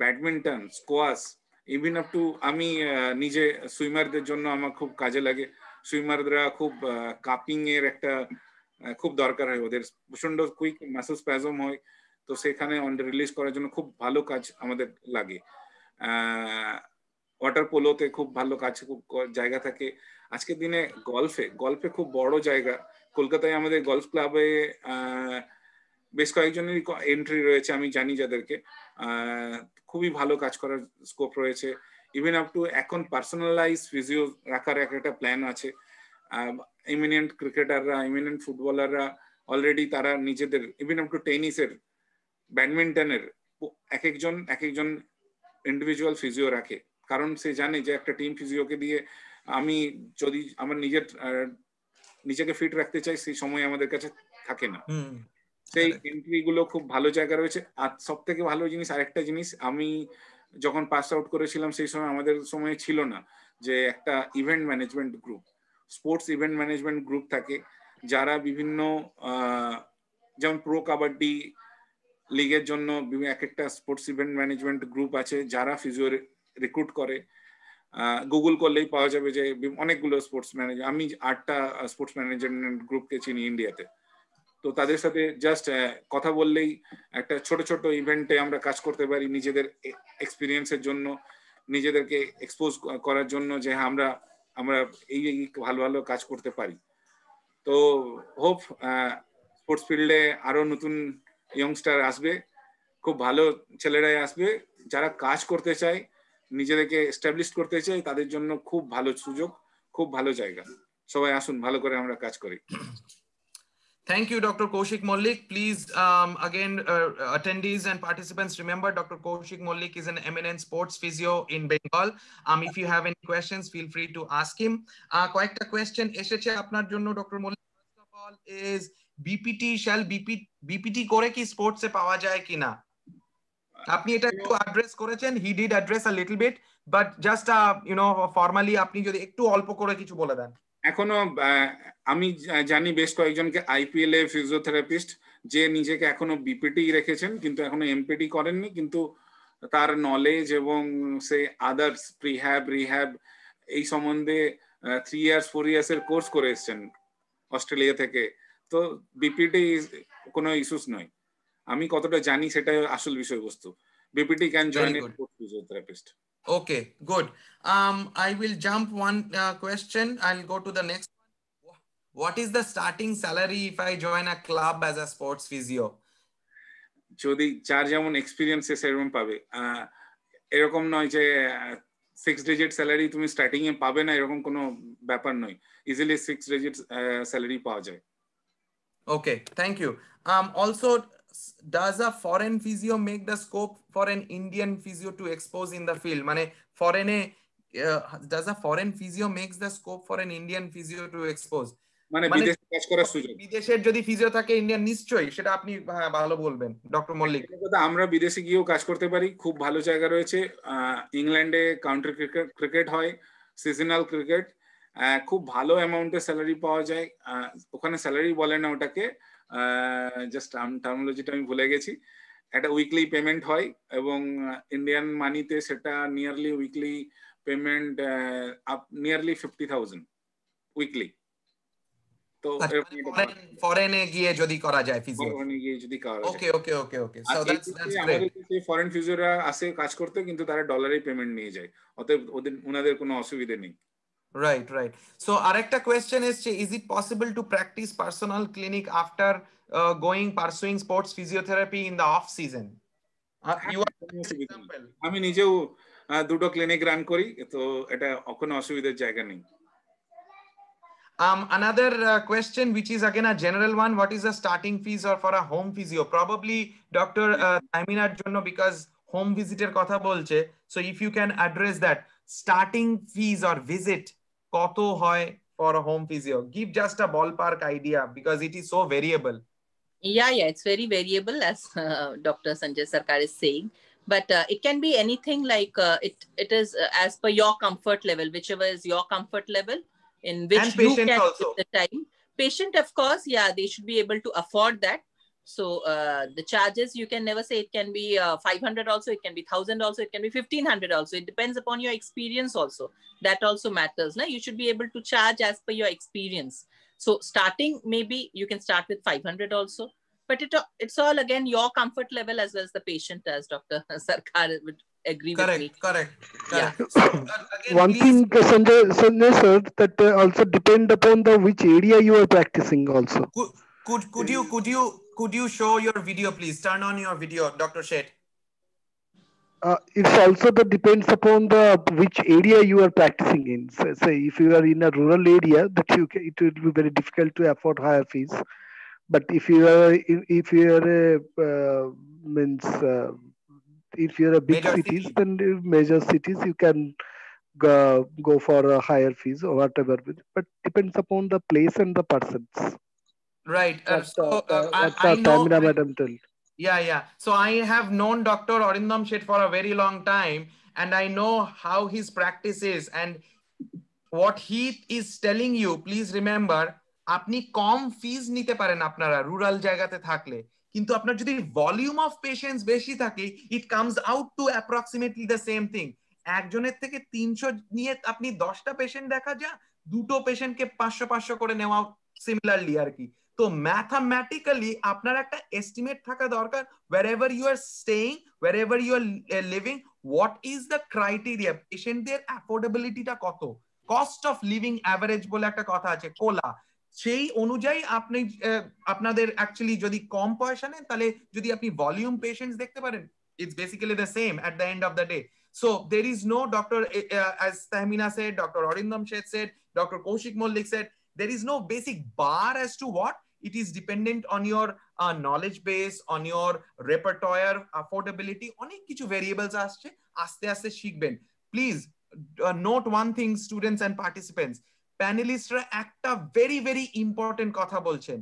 badminton, squash, even up to আমি নিজে সুইমারদের জন্য আমার খুব কাজে লাগে। সুইমাররা খুব কাপিং এর একটা খুব দরকার হয়, ওদের প্রচন্ড কুইক মাসেল স্প্যাজম হয়, তো সেখানে রিলিজ করার জন্য খুব ভালো কাজ আমাদের লাগে। ওয়াটার পোলোতে খুব ভালো কাজ, খুব জায়গা থাকে। আজকের দিনে গল্ফে খুব বড় জায়গা। কলকাতায় আমাদের গলফ ক্লাবে বেশ কয়েকজনেরই এন্ট্রি রয়েছে, আমি জানি যাদেরকে। খুবই ভালো কাজ করার স্কোপ রয়েছে। ইভেন আপ টু এখন পার্সোনালাইজ ফিজিও রাখার একটা প্ল্যান আছে। ইমিনেন্ট ক্রিকেটাররা, ইমিনেন্ট ফুটবলাররা অলরেডি তারা নিজেদের, ইভেন আপ টু টেনিসের, ব্যাডমিন্টনের এক একজন ইন্ডিভিজুয়াল ফিজিও রাখে, কারণ সে জানে যে একটা টিম ফিজিওকে দিয়ে আমি যদি আমার নিজেকে ফিট রাখতে চাই, সেই সময় আমাদের কাছে থাকে না। সেই এন্ট্রি গুলো খুব ভালো জায়গা রয়েছে। আর সব থেকে ভালো জিনিস, আরেকটা জিনিস, আমি যখন পাস আউট করেছিলাম সেই সময় আমাদের সময় ছিল না যে একটা event management group, sports event management group থাকে, যারা বিভিন্ন যেমন প্রো কাবাডি লিগের জন্য এক একটা স্পোর্টস ইভেন্ট ম্যানেজমেন্ট গ্রুপ আছে যারা ফিজিও রিক্রুট করে। গুগল করলেই পাওয়া যাবে যে অনেকগুলো স্পোর্টস ম্যানেজার, আমি 8টা স্পোর্টস ম্যানেজমেন্ট গ্রুপকে চিনি ইন্ডিয়াতে। তো তাদের সাথে জাস্ট কথা বললেই একটা ছোট ছোট ইভেন্টে আমরা কাজ করতে পারি নিজেদের এক্সপিরিয়েন্সের জন্য, নিজেদেরকে এক্সপোজ করার জন্য যে আমরা আমরা এই ভালো ভালো কাজ করতে পারি। তো হোপ স্পোর্টস ফিল্ডে আরো নতুন ইয়ংস্টার আসবে, খুব ভালো ছেলেরাই আসবে যারা কাজ করতে চায়, নিজেদেরকে এস্টাবলিশ করতে চায়, তাদের জন্য খুব ভালো সুযোগ, খুব ভালো জায়গা। সবাই আসুন, ভালো করে আমরা কাজ করি। Thank you, Dr. Kaushik Mollik. Please, again, attendees and participants, remember Dr. Kaushik Mollik is an eminent sports physio in Bengal. If you have any questions, feel free to ask him. Koyekta question esheche apnar jonno, Dr. Mollik. First of all, is BPT shall BPT kore ki sports se pawa jay ki na? Apni eta ekটু address করেছেন, he did address a little bit, but just you know, formally আপনি যদি একটু অল্প করে কিছু বলে দেন। এখনো আমি জানি বেশ কয়েকজনকে আইপিএল এ ফিজিওথেরাপিস্ট যে নিজেকে এখনো বিপিটি রেখেছেন, কিন্তু এখনো এমপিটি করেননি, কিন্তু তার নলেজ এবং সে আদার্স প্রিহ্যাব রিহ্যাব এই সম্বন্ধে 3 ইয়ার্স 4 ইয়ার্স এর কোর্স করে এসেছেন অস্ট্রেলিয়া থেকে। তো বিপিটি কোনো ইস্যুস নয়, আমি কতটা জানি সেটাই আসল বিষয়বস্তু। BPT can join A physiotherapist. Okay, good. I will jump one question. I'll go to the next one. What is the starting salary if I join a club as a sports physio? যদি যার যেমন experience সেরকম পাবে, এরকম নয় যে 6 digit salary তুমি starting এ পাবে না, এরকম কোনো ব্যাপার নয়। ইজিলি 6 ডিজিট স্যালারি পাওয়া যায়। Okay, thank you. Also, does a foreign physio make the scope for an Indian physio to expose in the field? Mane foreign does a foreign physio makes the scope for an Indian physio to expose? মানে বিদেশে কাজ করার সুযোগ, বিদেশের যদি physio থাকে Indian, নিশ্চয়ই সেটা আপনি ভালো বলবেন ডক্টর মল্লিক। আমরা বিদেশে গিয়েও কাজ করতে পারি, খুব ভালো জায়গা রয়েছে। ইংল্যান্ডে কাউন্টি ক্রিকেট হয়, সিজনাল ক্রিকেট, খুব ভালো অ্যামাউন্টে স্যালারি পাওয়া যায়। ওখানে স্যালারি বলে না, ওটাকে জাস্ট টার্মিনোলজিটা আমি ভুলে গেছি। একটা উইকলি পেমেন্ট হয় এবং ইন্ডিয়ান মানিতে সেটা nearly weekly payment nearly 50,000 weekly. তো ফরেনে গিয়ে যদি করা যায় ফিজিও, ফরেনে গিয়ে যদি করা যায়। ওকে ওকে ওকে ওকে, সো দ্যাটস গ্রেট। ফরেন ফিজিওরা আসে কাজ করতে, কিন্তু তারা ডলারে পেমেন্ট নিয়ে যায়, অতএব ওনাদের কোনো অসুবিধা নেই। Right, right. So arekta question is it possible to practice personal clinic after pursuing sports physiotherapy in the off season? আমি নিজেও দুটো ক্লিনিক রান করি, তো এটা কোনো অসুবিধার জায়গা নেই। Another question, which is again a general one, what is the starting fees or for a home physio? Probably Dr. Taminar jonno, because home visitor kotha bolche, so if you can address that, starting fees or visit koto hoy for a home physio? Give just a ballpark idea, because it is so variable. Yeah, it's very variable, as Dr. Sanjay Sarkar is saying, but it can be anything, like it is as per your comfort level, whichever is your comfort level in which you can give the time. Patient, of course, yeah, they should be able to afford that. So the charges, you can never say it can be 500 also, it can be 1,000 also, it can be 1,500 also. It depends upon your experience also. That also matters. No? You should be able to charge as per your experience. So starting, maybe you can start with 500 also. But it's all, again, your comfort level as well as the patient, as Dr. Sarkar would agree with me. Correct. Yeah. So, again, one thing, Sanjay sir, that also depend upon the which area you are practicing also. Could you show your video, please? Turn on your video, Dr. Shet. It's also that depends upon the which area you are practicing in. Say if you are in a rural area, that it will be very difficult to afford higher fees. But if you are if you are a big cities, then major cities, you can go for a higher fees or whatever. But depends upon the place and the persons. Right. I know. Madam told. Yeah. So I have known Dr. Arindam Shet for a very long time, and I know how his practice is, and what he is telling you. Please remember, আপনি কম ফিজ নিতে পারেন আপনারা rural জায়গাতে থাকলে, কিন্তু আপনার যদি volume of patients বেশি থাকে, it comes out to approximately the same thing. একজনের থেকে 300 নিয়ে আপনি 10টা পেশেন্ট দেখা যা, দুটো পেশেন্টকে 500 করে নেওয়া সিমিলারলি আর কি। তো ম্যাথামেটিক্যালি আপনার একটা এস্টিমেট থাকা দরকার, wherever you are staying, wherever you are living, what is the criteria, পেশেন্টদের অ্যাফোর্ডেবিলিটিটা কত, কস্ট অফ লিভিং অ্যাভারেজ বলে একটা কথা আছে, কোলা, সেই অনুযায়ী আপনি আপনাদের অ্যাকচুয়ালি যদি কম পয়সা নেন তাহলে যদি আপনি ভলিউম পেশেন্টস দেখতে পারেন, it's basically the same at the end of the day. So there is no doctor, as Tahmina said, Dr. Arindam Sheth said, Dr. Kaushik Mollik said, there is no basic bar as to what. It is dependent on your knowledge base, on your repertoire, affordability, অনেক কিছু variables আসছে, আস্তে আস্তে শিখবেন। Please note one thing, students and participants, প্যানেলিস্টরা একটা very very important কথা বলছেন,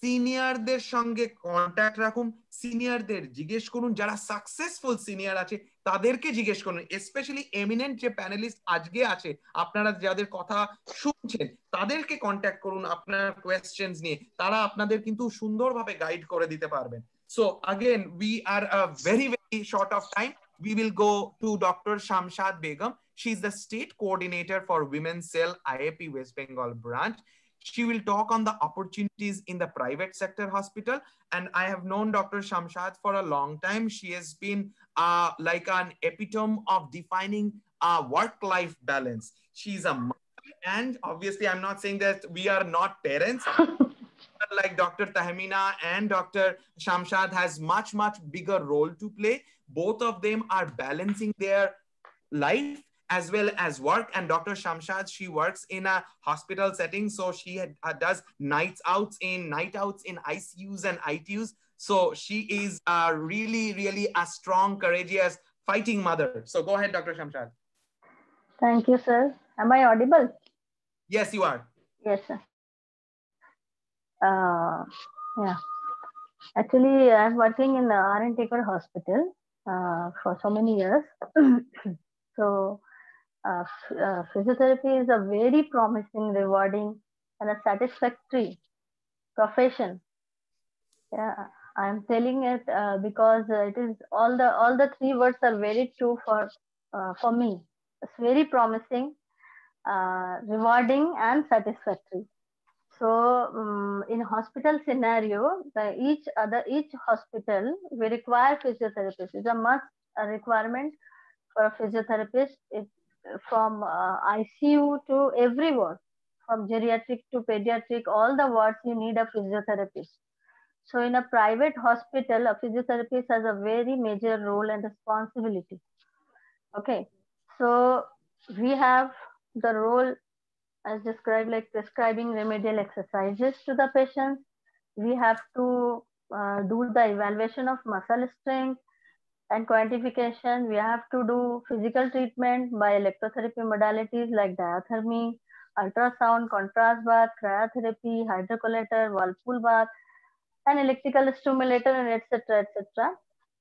সিনিয়রদের সঙ্গে কন্ট্যাক্ট রাখুন, সিনিয়রদের জিজ্ঞেস করুন, যারা সাকসেসফুল সিনিয়র আছে তাদেরকে জিজ্ঞেস করুন, স্পেশালি এমিনেন্ট যে প্যানেলিস্ট আজকে আছে, আপনারা যাদের কথা শুনছেন তাদেরকে কন্ট্যাক্ট করুন আপনার কোয়েশ্চেনস নিয়ে, তারা আপনাদের কিন্তু সুন্দরভাবে গাইড করে দিতে পারবেন। So again we are very very short of time. We will go to Dr. Shamshad Begum. She is the state coordinator for Women's Cell IAP West Bengal branch. She will talk on the opportunities in the private sector hospital. And I have known Dr. Shamshad for a long time. She has been like an epitome of defining work-life balance. She's a mother, and obviously I'm not saying that we are not parents. Like Dr. Tahmina and Dr. Shamshad has much bigger role to play. Both of them are balancing their life as well as work, and Dr. Shamshad, she works in a hospital setting, so she does night outs in ICUs and ITUs. So she is really a strong, courageous, fighting mother. So go ahead, Dr. Shamshad. Thank you, sir. Am I audible? Yes, you are. Yes, sir. Yeah. Actually, I'm working in the R.N. Taker Hospital for so many years. So physiotherapy is a very promising, rewarding, and a satisfactory profession. Yeah, I'm telling it because it is all the three words are very true for me. It's very promising, rewarding, and satisfactory. So in hospital scenario, each hospital will require physiotherapists. It's a must, a requirement for a physiotherapist. From ICU to every ward, from geriatric to pediatric, all the wards you need a physiotherapist. So in a private hospital, a physiotherapist has a very major role and responsibility. Okay, so we have the role as described, like prescribing remedial exercises to the patients. We have to do the evaluation of muscle strength and quantification. We have to do physical treatment by electrotherapy modalities like diathermy, ultrasound, contrast bath, cryotherapy, hydrocollator, whirlpool bath, and electrical stimulator, and etc. etc.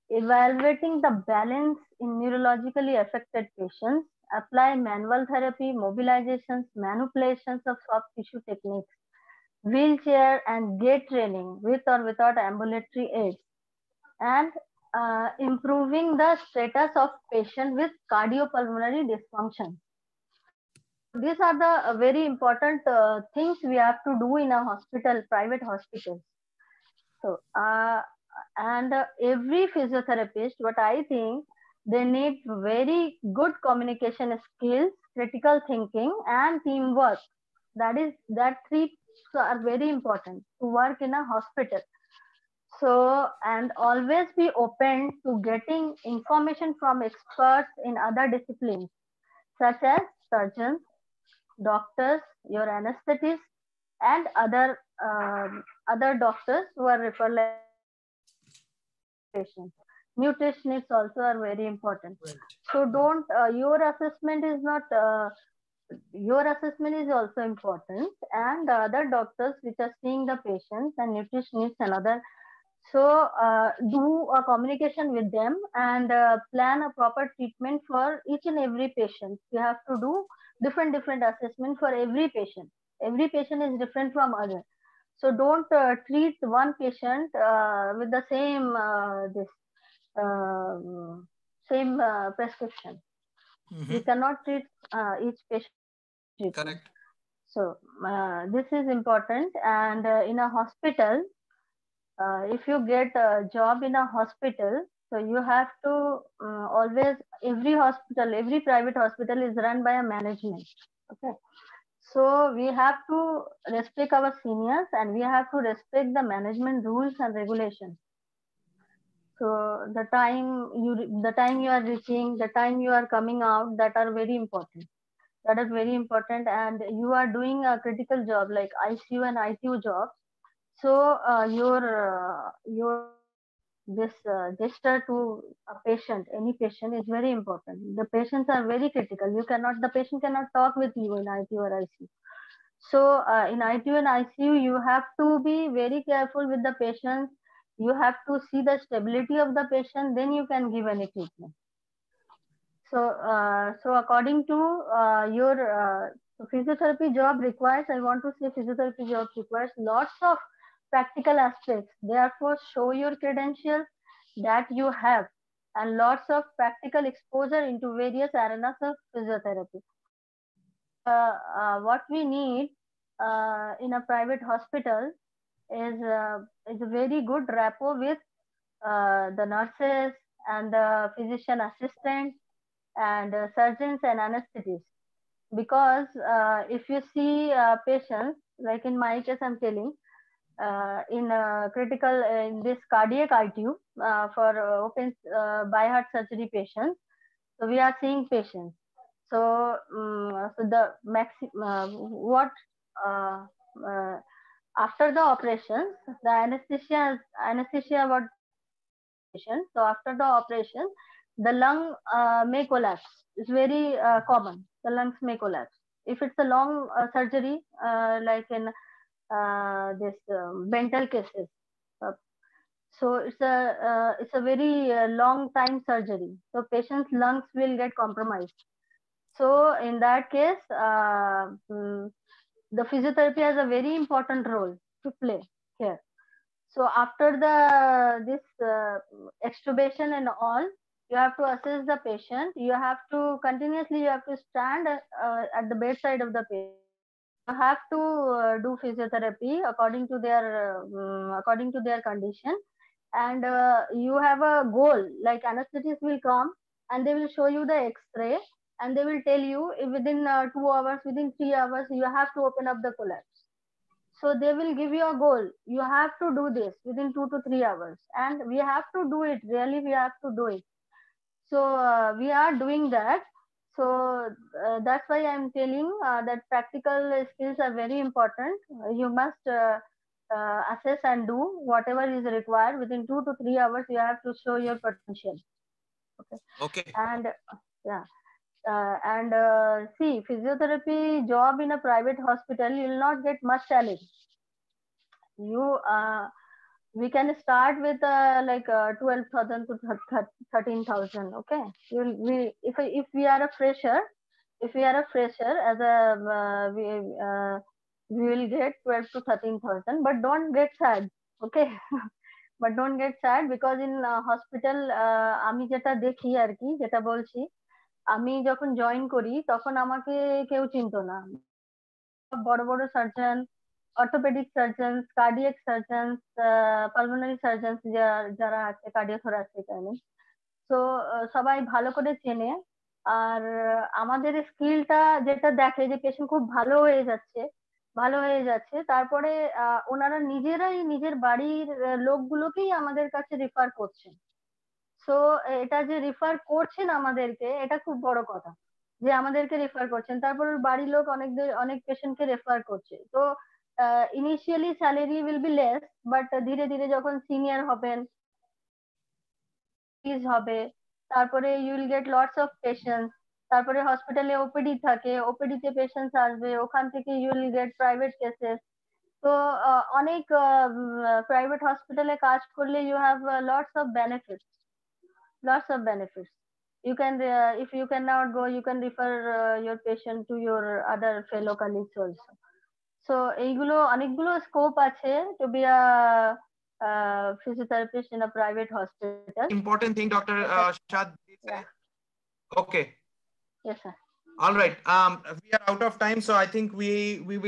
Evaluating the balance in neurologically affected patients, apply manual therapy, mobilizations, manipulations of soft tissue techniques, wheelchair and gait training with or without ambulatory aids, and improving the status of patient with cardiopulmonary dysfunction. These are the very important things we have to do in a hospital, private hospitals. So, and every physiotherapist, what I think, they need very good communication skills, critical thinking, and teamwork. That three are very important to work in a hospital. So, and always be open to getting information from experts in other disciplines, such as surgeons, doctors, your anesthetists, and other doctors who are referred like patients. Nutritionists also are very important. Right. So don't, your assessment is not, your assessment is also important, and other doctors which are seeing the patients and nutritionists and other. So do a communication with them and plan a proper treatment for each and every patient. You have to do different assessment for every patient. Every patient is different from other. So don't treat one patient with the same same prescription. You cannot treat each patient. Correct. So this is important. And in a hospital, if you get a job in a hospital, so you have to always, every private hospital is run by a management. Okay. So we have to respect our seniors and we have to respect the management rules and regulations. So the time you are reaching, the time you are coming out, that are very important. That is very important. And you are doing a critical job like ICU and ITU job. So your this gesture to a patient, any patient, is very important. The patients are very critical. The patient cannot talk with you in ITU or ICU. So in ITU and ICU, you have to be very careful with the patients. You have to see the stability of the patient, then you can give any treatment. So according to your physiotherapy job requires, I want to say physiotherapy job requires lots of practical aspects. Therefore, show your credentials that you have and lots of practical exposure into various arenas of physiotherapy. What we need in a private hospital is a very good rapport with the nurses and the physician assistants and surgeons and anesthetists. Because if you see patients, like in my case, I'm telling, in critical, in this cardiac ITU for open by heart surgery patients, so we are seeing patients. So, so the after the operation, the anesthesia what patient. So after the operation, the lung may collapse. It's very common. The lungs may collapse. If it's a long surgery, like in this dental cases, so it's a very long time surgery. So patient's lungs will get compromised. So in that case, the physiotherapy has a very important role to play here. So after this extubation and all, you have to assess the patient. You have to continuously stand at the bedside of the patient. You have to do physiotherapy according to their condition, and you have a goal. Like anesthetists will come and they will show you the X-ray, and they will tell you if within 2 hours, within 3 hours, you have to open up the collapse. So they will give you a goal. You have to do this within 2 to 3 hours, and we have to do it. Really, we have to do it. So we are doing that. So that's why I'm telling that practical skills are very important. You must assess and do whatever is required within 2 to 3 hours. You have to show your potential. Okay. Okay. And yeah. See, physiotherapy job in a private hospital, you will not get much salary. We can start with like 12,000 to 13,000. Okay, if we are a fresher, as a we will get 12 to 13,000. But don't get sad. Okay. But don't get sad, because in hospital আমি যেটা দেখি আর কি, যেটা বলছি, আমি যখন join করি তখন আমাকে কেউ চিনতো না। বড় বড় surgeon, orthopaedic surgeons, cardiac surgeons, pulmonary surgeons যারা আছে, কার্ডিওথোরাসিক, তো সবাই ভালো করে চেনে। আর আমাদের স্কিলটা যেটা দেখে যে পেশেন্ট খুব ভালো হয়ে যাচ্ছে, তারপরে ওনারা নিজেরাই নিজের বাড়ির লোকগুলোকেই আমাদের কাছে রেফার করছেন। সো এটা যে রেফার করছেন আমাদেরকে, এটা খুব বড় কথা যে আমাদেরকে রেফার করছেন। তারপর বাড়ির লোক অনেক পেশেন্টকে রেফার করছে। তো initially salary will be less, but ধীরে ধীরে যখন সিনিয়র হবেন, হবে, তারপরে you will get lots of patients. তারপরে হসপিটালে ওপিডি থাকে, ওপিডি তে পেশেন্টস আসবে, ওখান থেকে you will get private cases. তো অনেক প্রাইভেট হসপিটালে কাজ করলে you have lots of benefits. You can if you cannot go, you can refer your patient to your other fellow colleagues also. So এইগুলো অনেকগুলো স্কোপ আছে to be a physiotherapist in a private hospital. Important thing Dr. Shad said. Okay. Yes sir. All right. We are out of time, so I think we will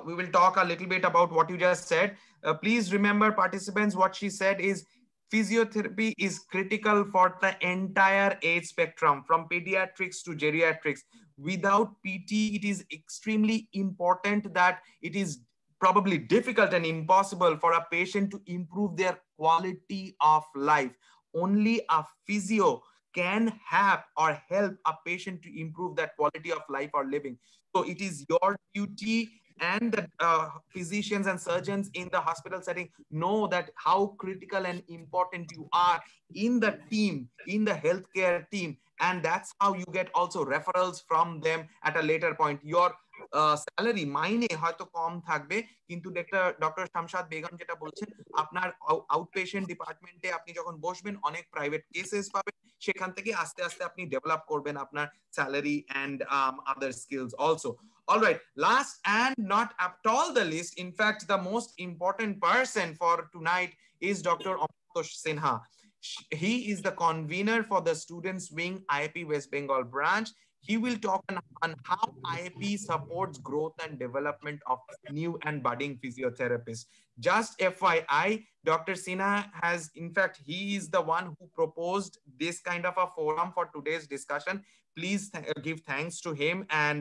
we will talk a little bit about what you just said. Please remember, participants, what she said is physiotherapy is critical for the entire age spectrum, from pediatrics to geriatrics. Without PT, it is extremely important that it is probably difficult and impossible for a patient to improve their quality of life. Only a physio can have or help a patient to improve that quality of life or living. So it is your duty, and the physicians and surgeons in the hospital setting know that how critical and important you are in the team, in the healthcare team. And that's how you get also referrals from them at a later point. Your salary মাইনে হয়তো কম থাকবে, কিন্তু doctor Shamshad Begum যেটা বলছেন, আপনার outpatient ডিপার্টমেন্টে আপনি যখন বসবেন অনেক প্রাইভেট কেসেস পাবেন, সেখান থেকে আস্তে আস্তে আপনি ডেভেলপ করবেন আপনার salary and other skills also. All right, last and not at all the least, in fact, the most important person for tonight is Dr. Amitosh Sinha. He is the convener for the Students Wing IIP West Bengal branch. He will talk on how IIP supports growth and development of new and budding physiotherapists. Just FYI, Dr. Sinha has, in fact, he is the one who proposed this kind of a forum for today's discussion. Please give thanks to him, and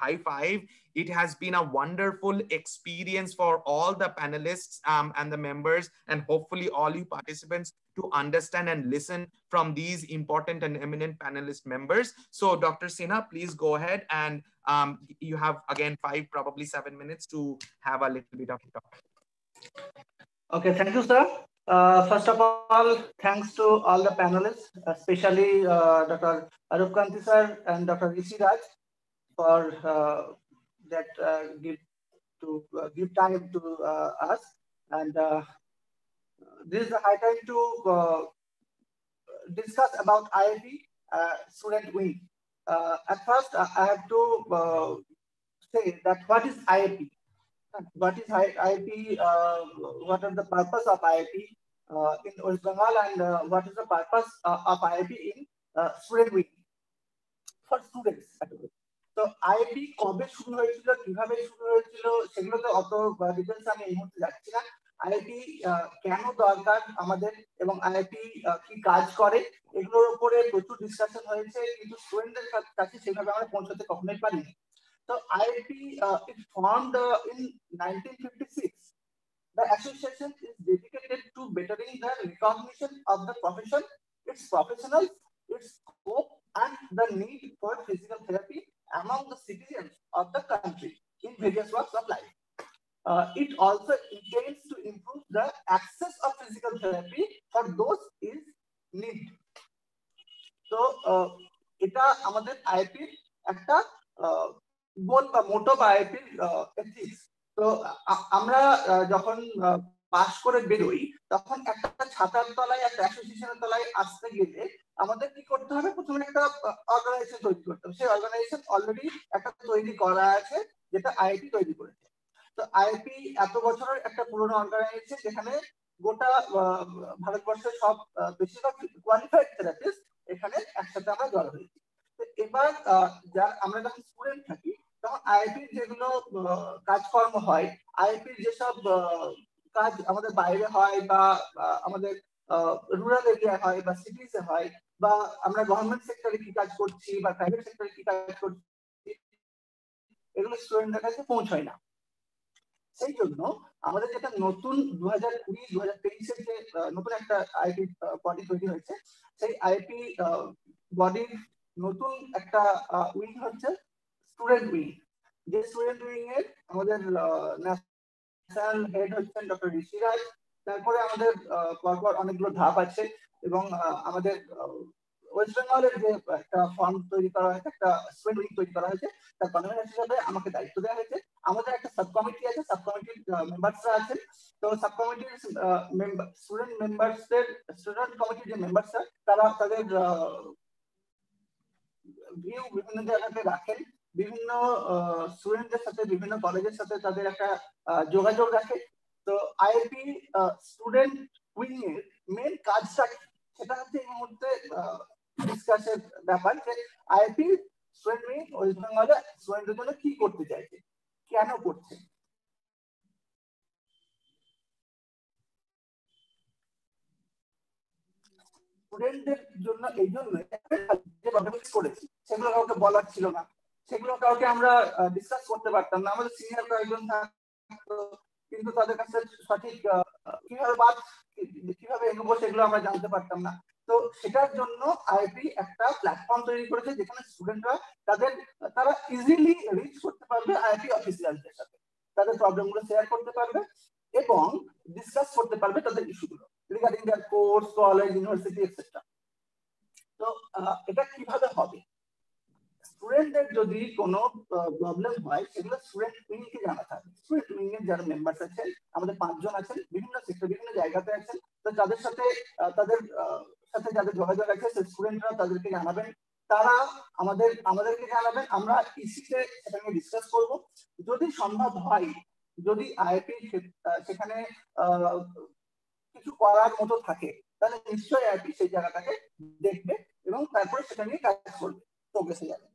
high five. It has been a wonderful experience for all the panelists and the members, and hopefully all you participants, to understand and listen from these important and eminent panelist members. So Dr. Sinha, please go ahead, and you have again 5, probably 7 minutes to have a little bit of talk. Okay, thank you, sir. First of all, thanks to all the panelists, especially Dr. Arup Kanti sir and Dr. Rishi Raj for that give time to us. And this is the high time to discuss about IIP student wing. At first, I have to say that what is IIP? What is IIP? What are the purpose of IIP in West Bengal, and what is the purpose of IIP in student wing for students? তো IIP কবে শুরু হয়েছিল, কিভাবে শুরু হয়েছিল, সেগুলো তো অত ডিটেলস আমি এই মুহূর্তে যাচ্ছি না। আইআইপি কেন দরকার আমাদের এবং আইআইপি কি কাজ করে, এগুলোর উপরে প্রচুর ডিসকাশন হয়েছে, কিন্তু স্টুডেন্টদের কাছে সেভাবে আমরা পৌঁছাতে কখনোই পারিনি। So IIP is formed in 1956. The association is dedicated to bettering the recognition of the profession, its professionals, its scope, and the need for physical therapy among the citizens of the country in various walks of life. It also intends to improve the access of physical therapy for those in need. So, এটা আমাদের আইআইপির একটা গোল বা মোটো বা আইআইপির ethics. তো আমরা যখন pass করে বেরোই, তখন একটা ছাতার তলায়, একটা অ্যাসোসিয়েশনের তলায় আসতে গেলে আমাদের কি করতে হবে? প্রথমে একটা অর্গানাইজেশন তৈরি করতে হবে। সেই অর্গানাইজেশন অলরেডি একটা তৈরি করা আছে, যেটা আইআইপি তৈরি করেছে। তো আইআইপি এত বছরের একটা পুরনো অর্গানাইজেশন, যেখানে গোটা ভারতবর্ষের সব বেশিরভাগ কোয়ালিফাইড থেরাপিস্ট এখানে একসাথে আমরা জড়ো হয়েছি। তো এবার আমরা যখন স্টুডেন্ট থাকি, তখন আইআইপির যেগুলো কাজকর্ম হয়, আইআইপির যেসব কাজ আমাদের বাইরে হয় বা আমাদের রুরাল এরিয়ায় হয় বা সিটিসে হয়, বা আমরা গভর্নমেন্ট সেক্টরে কি কাজ করছি বা প্রাইভেট সেক্টরে কি কাজ করছি, এগুলো স্টুডেন্টদের কাছে পৌঁছায় না। সেই জন্য আমাদের যেটা নতুন 2020-2023 যে নতুন একটা আইআইপি বডি তৈরি হয়েছে, সেই আইআইপি বডির নতুন একটা উইং হচ্ছে স্টুডেন্ট উইং। যে স্টুডেন্ট উইং এর আমাদের ন্যাশনাল হেড হচ্ছেন ডক্টর ঋষি রাজ। তারপরে আমাদের পরপর অনেকগুলো ধাপ আছে, এবং আমাদের ওয়েস্ট বেঙ্গলের যে একটা ফর্ম তৈরি করা হয়েছে, একটা স্টুডেন্ট উইং তৈরি করা হয়েছে, তার কনভেনার হিসাবে আমাকে দায়িত্ব দেওয়া হয়েছে। আমাদের একটা সাব কমিটি আছে, সাব কমিটির মেম্বারসরা আছেন। তো সাব কমিটির স্টুডেন্ট কমিটির যে মেম্বারসরা, তারা তাদের ভিউ বিভিন্ন জায়গাতে রাখেন, বিভিন্ন স্টুডেন্টদের সাথে, বিভিন্ন কলেজের সাথে তাদের একটা যোগাযোগ রাখে। তো আইআইপি স্টুডেন্ট উইং এর মেন কাজটা সেটা হচ্ছে এই মুহূর্তে ডিসকাসের ব্যাপার যে আইআইপি স্টুডেন্ট উইং ওয়েস্ট বেঙ্গলে স্টুডেন্টদের জন্য কি করতে চাইছে, কেন করছে। স্টুডেন্টদের জন্য এই জন্য যে প্রবলেমগুলো করেছি সেগুলো কাউকে বলার ছিল না, সেগুলো কাউকে আমরা ডিসকাস করতে পারতাম না। আমাদের সিনিয়র কয়েকজন থাকতো কিন্তু তাদের কাছে সঠিক কিভাবে এগোবো সেগুলো আমরা জানতে পারতাম না। তো সেটার জন্য আইআইপি একটা প্ল্যাটফর্ম তৈরি করেছে যেখানে স্টুডেন্টরা তারা ইজিলি রিচ করতে পারবে আইআইপি অফিসিয়ালদের সাথে, তাদের প্রবলেমগুলো শেয়ার করতে পারবে এবং ডিসকাস করতে পারবে তাদের ইস্যুগুলো regarding their course, college, university et cetera. তো এটা কিভাবে হবে? স্টুডেন্টদের যদি কোনো প্রবলেম হয় সেগুলো স্টুডেন্ট উইংকে জানাতে হবে। স্টুডেন্ট উইং এর যারা মেম্বার্স আছেন, আমাদের 5 জন আছেন, বিভিন্ন সেক্টর বিভিন্ন জায়গাতে আছেন, তো তাদের সাথে যাদের যোগাযোগ আছে সেই স্টুডেন্টরা তাদেরকে জানাবেন, তারা আমাদেরকে জানাবেন, আমরা ইসিতে সেটা নিয়ে ডিসকাস করব। যদি সম্ভব হয়, যদি আইআইপি সেখানে কিছু করার মতো থাকে তাহলে নিশ্চয়ই আইআইপি সেই জায়গাটাকে দেখবে এবং তারপরে সেটা নিয়ে কাজ করবে, প্রোগ্রেসে যাবে।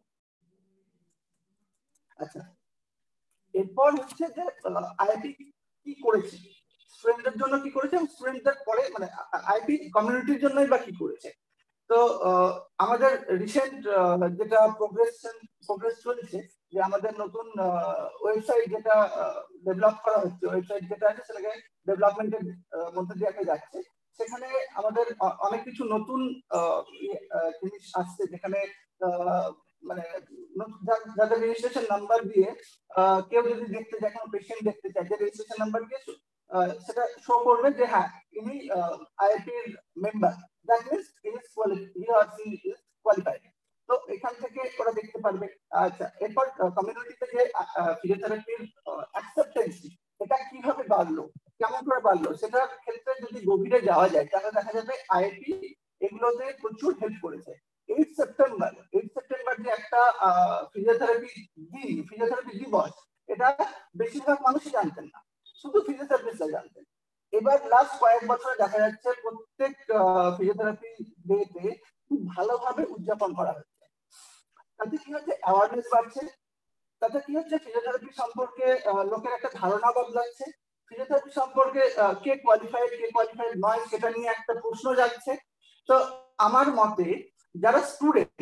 আচ্ছা, এরপর হচ্ছে যে আইআইপি কি করেছে, স্টুডেন্টদের জন্য কি করেছে, স্টুডেন্টদের পরে মানে আইআইপি কমিউনিটির জন্যই বা কি করেছে। তো আমাদের রিসেন্ট যেটা প্রোগ্রেস চলছে যে আমাদের নতুন ওয়েবসাইট যেটা ডেভেলপ করা হচ্ছে, ওয়েবসাইট যেটা আছে সেটাকে ডেভেলপমেন্টের মধ্যে দিয়ে যাচ্ছে, সেখানে আমাদের অনেক কিছু নতুন জিনিস আসছে, যেখানে মানে যাদের রেজিস্ট্রেশন নাম্বার দিয়ে কেউ যদি দেখতে চায়, কোনো পেশেন্ট দেখতে চায়, যে রেজিস্ট্রেশন নাম্বার দিয়ে সেটা শো করবে যে হ্যাঁ ইনি আইআইপির member, that means he or she is qualified. তো এখান থেকে ওরা দেখতে পারবে। আচ্ছা, এরপর কমিউনিটিতে যে ফিজিওথেরাপির অ্যাকসেপ্টেন্স এটা কিভাবে বাড়লো, কেমন করে বাড়লো, সেটার ক্ষেত্রে যদি গভীরে যাওয়া যায় তাহলে দেখা যাবে আইআইপি এগুলোতে প্রচুর হেল্প করেছে। 8 সেপ্টেম্বর যে একটা ফিজিওথেরাপি দিবস, এটা বেশিরভাগ মানুষই জানতেন না, শুধু ফিজিওথেরাপিস্টরা জানতেন। এবার লাস্ট কয়েক বছরে দেখা যাচ্ছে প্রত্যেক ফিজিওথেরাপি ডেতে খুব ভালোভাবে উদযাপন করা হচ্ছে। তাতে কি হচ্ছে, অ্যাওয়ারনেস বাড়ছে, তাতে কি হচ্ছে ফিজিওথেরাপি সম্পর্কে লোকের একটা ধারণা বদলাচ্ছে, ফিজিওথেরাপি সম্পর্কে কে কোয়ালিফাইড নয় সেটা নিয়ে একটা প্রশ্ন যাচ্ছে। তো আমার মতে যারা স্টুডেন্ট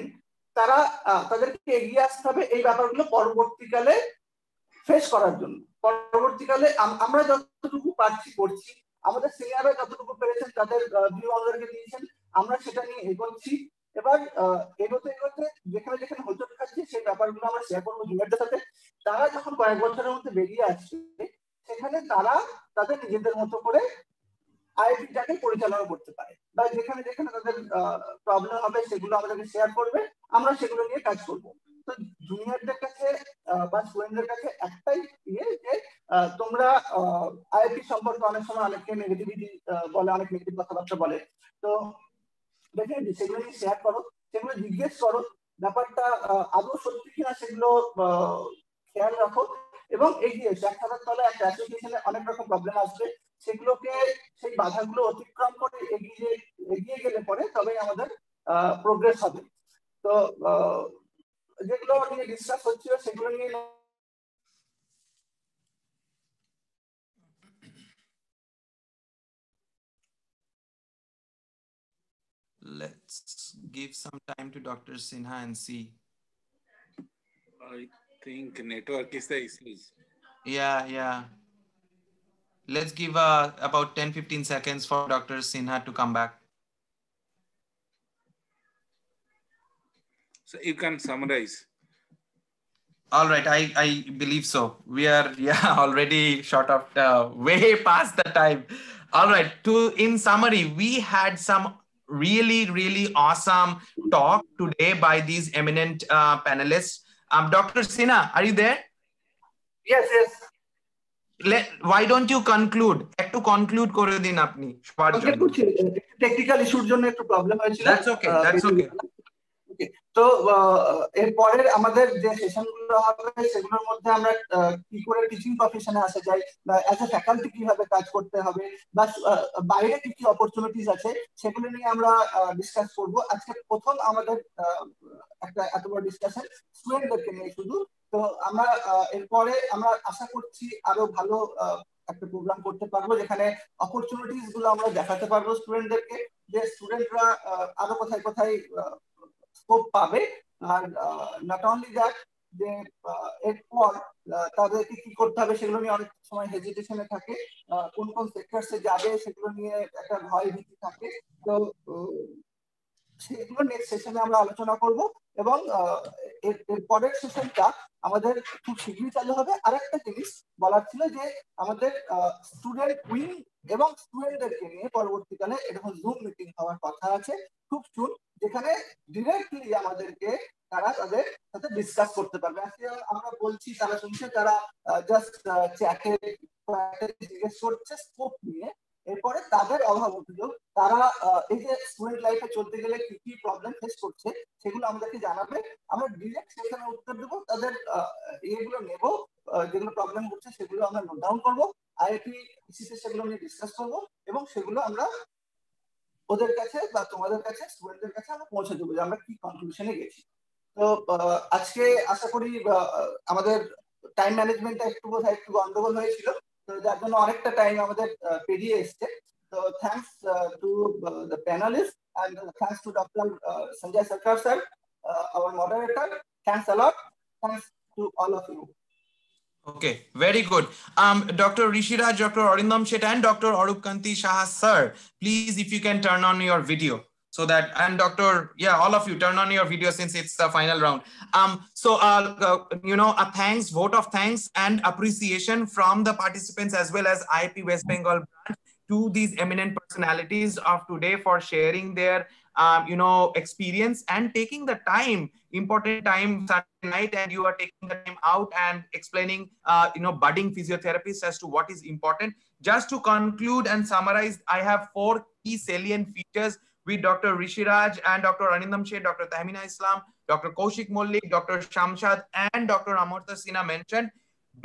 তারা তাদেরকে এগিয়ে আসতে হবে এই ব্যাপারগুলো পরবর্তীকালে ফেস করার জন্য। পরবর্তীকালে আমরা যতটুকু পারছি করছি, আমাদের সিনিয়ররা যতটুকু পেরেছেন তাদের ভিউ আমাদেরকে দিয়েছেন, আমরা সেটা নিয়ে এগোচ্ছি। এবার এগোতে যেখানে হোঁচট খাচ্ছি সেই ব্যাপারগুলো আমরা শেয়ার করবো জুনিয়রদের সাথে। তারা যখন কয়েক বছরের মধ্যে বেরিয়ে আসছে সেখানে তারা তাদের নিজেদের মতো করে আইআইপিটাকে পরিচালনা করতে পারে, বা যেখানে তাদের প্রবলেম হবে সেগুলো আমাদেরকে শেয়ার করবে, আমরা সেগুলো নিয়ে কাজ করব। তো জুনিয়রদের কাছে বা স্টুডেন্টদের কাছে একটাই যে তোমরা আইআইপি সম্পর্কে অনেক সময় অনেকে নেগেটিভিটি বলে, অনেক নেগেটিভ কথাবার্তা বলে, তো ডেফিনেটলি সেগুলো নিয়ে শেয়ার করো, সেগুলো জিজ্ঞেস করো, ব্যাপারটা আদৌ সত্যি কিনা সেগুলো খেয়াল রাখো এবং এগিয়ে এসো। একটা অ্যাসোসিয়েশনে অনেক রকম প্রবলেম আসবে, সেগুলোকে সেই বাধাগুলো অতিক্রম করে এগিয়ে গেলে পরে তবেই আমাদের প্রোগ্রেস হবে। তো যেগুলো নিয়ে ডিসকাস হচ্ছিল সেগুলো নিয়ে Let's give some time to Dr. Sinha and see. I think network is the issue. Yeah. Let's give about 10-15 seconds for Dr. Sinha to come back. So you can summarize. All right, I believe so. We are already short of way past the time. All right, in summary, we had some really awesome talk today by these eminent panelists. Dr. Sinha, are you there? Yes. Why don't you conclude? একটু conclude করে দিন আপনি সবার জন্য। Technical ইস্যুর জন্য একটু problem হয়েছিল। That's okay. ওকে, তো এরপরে আমাদের যে সেশনগুলো হবে সেগুলোর মধ্যে আমরা কি করে টিচিং প্রফেশনে আসা যায়, বা অ্যাজ এ ফ্যাকাল্টি কিভাবে কাজ করতে হবে, বা বাইরে কি কি অপরচুনিটিস আছে সেগুলো নিয়ে আমরা ডিসকাস করব। আজকে প্রথম আমাদের একটা এত বড় ডিসকাশন স্টুডেন্টদেরকে নিয়ে শুধু। তো আমরা এরপরে আমরা আশা করছি আরো ভালো একটা প্রোগ্রাম করতে পারবো, যেখানে অপরচুনিটিস গুলো আমরা দেখাতে পারবো স্টুডেন্টদেরকে, যে স্টুডেন্টরা আরো কোথায় কোথায় স্কোপ পাবে। আর নট অনলি দ্যাট, যে এরপর তাদেরকে কি করতে হবে সেগুলো নিয়ে অনেক সময় হেজিটেশনে থাকে, কোন কোন সেক্টরসে যাবে সেগুলো নিয়ে একটা ভয় ভীতি থাকে। তো সেগুলো নেক্সট সেশনে আমরা আলোচনা করব, এবং এর পরের সেশনটা আমাদের খুব শীঘ্রই চালু হবে। আরেকটা জিনিস বলার ছিল যে আমাদের স্টুডেন্ট উইং এবং স্টুডেন্টদেরকে নিয়ে পরবর্তীকালে এরকম জুম মিটিং হওয়ার কথা আছে খুব সুন, যেখানে ডিরেক্টলি আমাদেরকে তারা তাদের সাথে ডিসকাস করতে পারবে। আজকে আমরা বলছি, তারা শুনছে, তারা জাস্ট চ্যাটে জিজ্ঞেস করছে স্কোপ নিয়ে। এরপরে তাদের অভাব অভিযোগ, তারা এই যে স্টুডেন্ট লাইফে চলতে গেলে কি কি প্রবলেম ফেস করছে সেগুলো আমাদেরকে জানাবে। আমরা ডিরেক্ট সেখানে উত্তর দেবো, তাদের এগুলো নেব, যেগুলো প্রবলেম হচ্ছে সেগুলো আমরা নোট ডাউন করবো, আইআইপি সেগুলো নিয়ে ডিসকাস করবো, এবং সেগুলো আমরা ওদের কাছে বা তোমাদের কাছে স্টুডেন্টদের কাছে আমরা পৌঁছে দেবো যে আমরা কি কনক্লুশনে গেছি। তো আজকে আশা করি আমাদের টাইম ম্যানেজমেন্টটা একটু গন্ডগোল হয়েছিল, তো যার জন্য অনেকটা টাইম আমাদের পেরিয়ে এসছে। তো thanks to the panelist and thanks to Dr. Sanjay Sarkar sir, our moderator. Thanks a lot. Thanks to all of you. Okay, very good. Dr. Rishiraj, Dr. Arindam Shet, and Dr. Arup Kanti Saha sir, please, if you can turn on your video, so that, and Dr. Yeah, all of you turn on your video since it's the final round. You know, a thanks, vote of thanks and appreciation from the participants as well as IIP West Bengal branch to these eminent personalities of today for sharing their you know, experience and taking the time, important time Saturday night, and you are taking the time out and explaining you know, budding physiotherapists as to what is important. Just to conclude and summarize, I have 4 key salient features with Dr. Rishiraj and Dr. Arindam Shet, Dr. Tahmina Islam, Dr. Kaushik Mollik, Dr. Shamshad, and Dr. Amarta Sinha mentioned.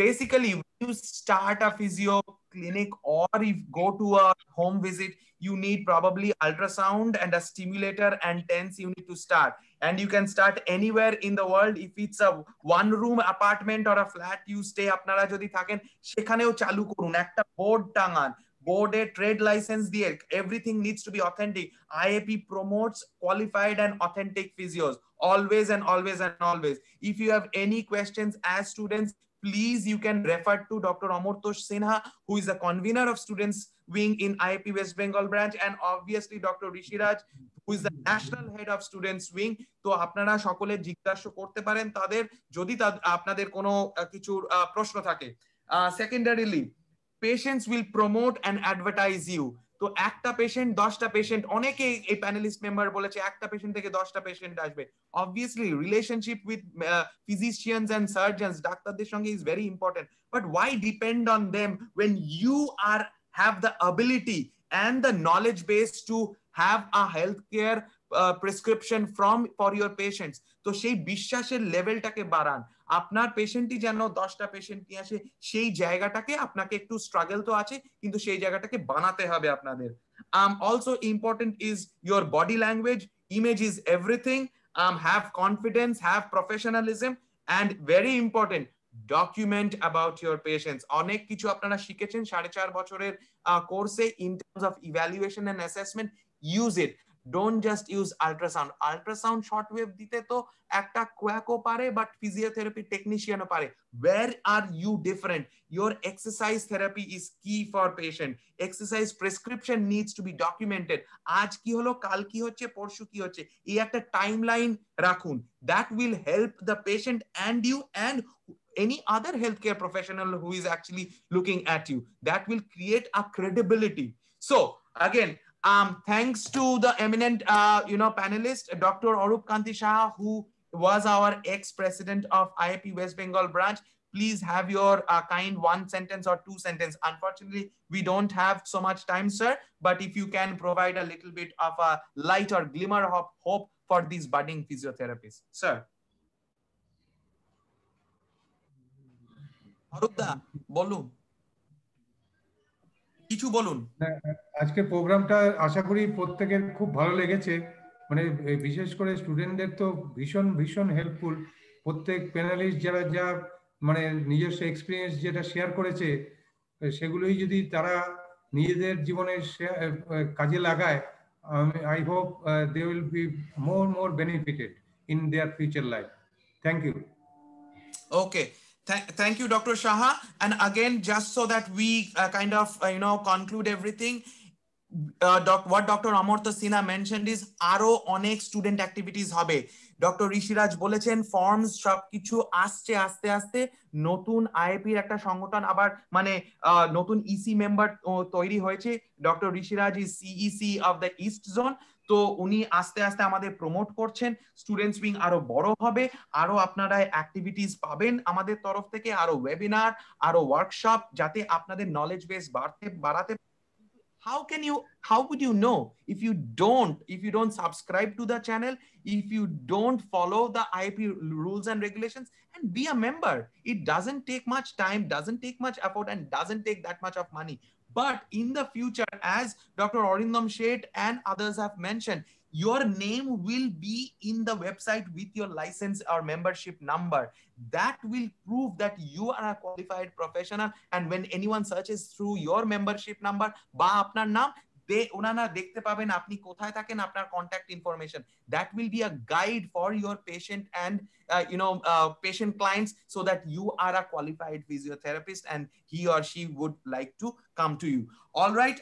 Basically, when you start a physio clinic or if go to a home visit, you need probably ultrasound and a stimulator and TENS you need to start. And you can start anywhere in the world. If it's a 1-room apartment or a flat you stay, আপনারা যদি থাকেন সেখানেও চালু করুন, একটা board টাঙান, বোর্ডে trade licence দিয়ে, everything needs to be authentic. IAP promotes qualified and authentic physios always and always and always. If you have any questions as students, please, you can refer to Dr. Amartosh Sinha, who is the convener of students wing in IIP West Bengal branch, and obviously Dr. Rishiraj, who is the national head of students wing. তো আপনারা সকলে জিজ্ঞাসা করতে পারেন তাদের, যদি আপনাদের কোনো কিছু প্রশ্ন থাকে। Secondarily, patients will promote and advertise you. তো একটা পেশেন্ট 10টা পেশেন্ট, অনেকে এই প্যানেলিস্ট মেম্বার বলেছে একটা পেশেন্ট থেকে 10টা পেশেন্ট আসবে। Obviously relationship with physicians and surgeons, ডাক্তারদের সঙ্গে is very important, but why depend on them when you have the ability and the knowledge base to have a healthcare prescription for your patients. তো সেই বিশ্বাসের লেভেলটাকে বাড়ান, আপনার পেশেন্টই যেন 10টা patient নিয়ে আসে, সেই জায়গাটাকে আপনাকে একটু স্ট্রাগল তো আছে, কিন্তু সেই জায়গাটাকে বানাতে হবে আপনাদের। Also important is your body language, image is everything. Have confidence, have professionalism, and very important, document about your patients. অনেক কিছু আপনারা শিখেছেন 4.5 বছরের কোর্সে in terms of evaluation and assessment. Use it. Don't just use ultrasound. Ultrasound shortwave দিতে তো একটা কোয়াকো পারে, বাট ফিজিওথেরাপি টেকনিশিয়ানও পারে। Where are you different? Your exercise therapy is key for patient. Exercise prescription needs to be documented. আজ কি হলো, কাল কি হচ্ছে, পরশু কি হচ্ছে, এই একটা টাইমলাইন রাখুন। That will help the patient and you and any other healthcare professional who is actually looking at you. That will create a credibility. So again, thanks to the eminent you know, panelist Dr. Arup Kanti Saha, who was our ex-president of IIP West Bengal branch. Please have your kind 1 sentence or 2 sentence. Unfortunately, we don't have so much time, sir, but if you can provide a little bit of a light or glimmer of hope for these budding physiotherapists. Sir. অরূপদা বলুন, কিছু বলুন। আজকে প্রোগ্রামটা আশা করি প্রত্যেকের খুব ভালো লেগেছে, মানে বিশেষ করে স্টুডেন্টদের তো ভীষণ ভীষণ হেল্পফুল। প্রত্যেক প্যানেলিস্ট যারা যা মানে নিজস্ব এক্সপিরিয়েন্স যেটা শেয়ার করেছে, সেগুলোই যদি তারা নিজেদের জীবনে কাজে লাগায়, I hope they will be more benefited in their future life. Thank you. Okay. Thank you, Dr. Shaha. And again, just so that we kind of, conclude everything, what Dr. Amartya Sinha mentioned is আরো অনেক student activities হবে। Doctor Rishiraj বলেছেন forms সবকিছু আসছে, আস্তে আস্তে নতুন আইএপির একটা সংগঠন আবার মানে নতুন ইসি মেম্বার তৈরি হয়েছে। Doctor Rishiraj is CEC of the east zone. তো উনি আস্তে আস্তে আমাদের প্রমোট করছেন, স্টুডেন্টস উইং আরো বড় হবে, আরো আপনারা অ্যাক্টিভিটিস পাবেন আমাদের তরফ থেকে, আরো ওয়েবিনার, আরো ওয়ার্কশপ, যাতে আপনাদের নলেজ বেস বাড়াতে। How would you know if you don't subscribe to the channel, if you don't follow the IAP rules and regulations and be a member? It doesn't take much time, doesn't take much effort, and doesn't take that much of money. But in the future, as Dr. Arindam Sheth and others have mentioned, your name will be in the website with your license or membership number. That will prove that you are a qualified professional, and when anyone searches through your membership number ba apnar naam, ওনারা দেখতে পাবেন আপনি কোথায় থাকেন, আপনার contact information. That will be a guide for your patient and patient clients, so that you are a qualified physiotherapist and he or she would like to come to you. All right.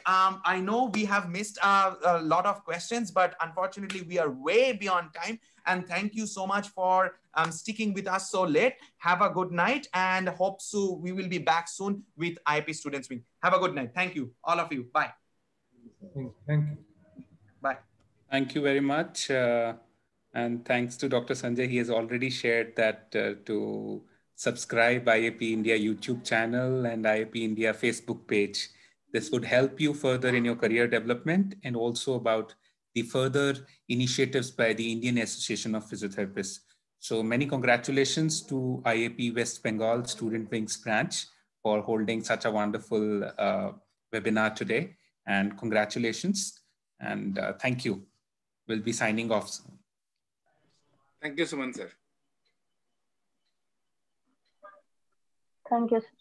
I know we have missed a lot of questions, but unfortunately we are way beyond time. And thank you so much for sticking with us so late. Have a good night, and hope so we will be back soon with IAP Students Wing. Have a good night. Thank you, all of you. Bye. Thank you. Bye. Thank you very much. And thanks to Dr. Sanjay. He has already shared that to subscribe IAP India YouTube channel and IAP India Facebook page. This would help you further in your career development, and also about the further initiatives by the Indian Association of Physiotherapists. So many congratulations to IAP West Bengal Student Wings branch for holding such a wonderful webinar today. And congratulations, and thank you. We'll be signing off soon. Thank you, Suman sir. Thank you, sir.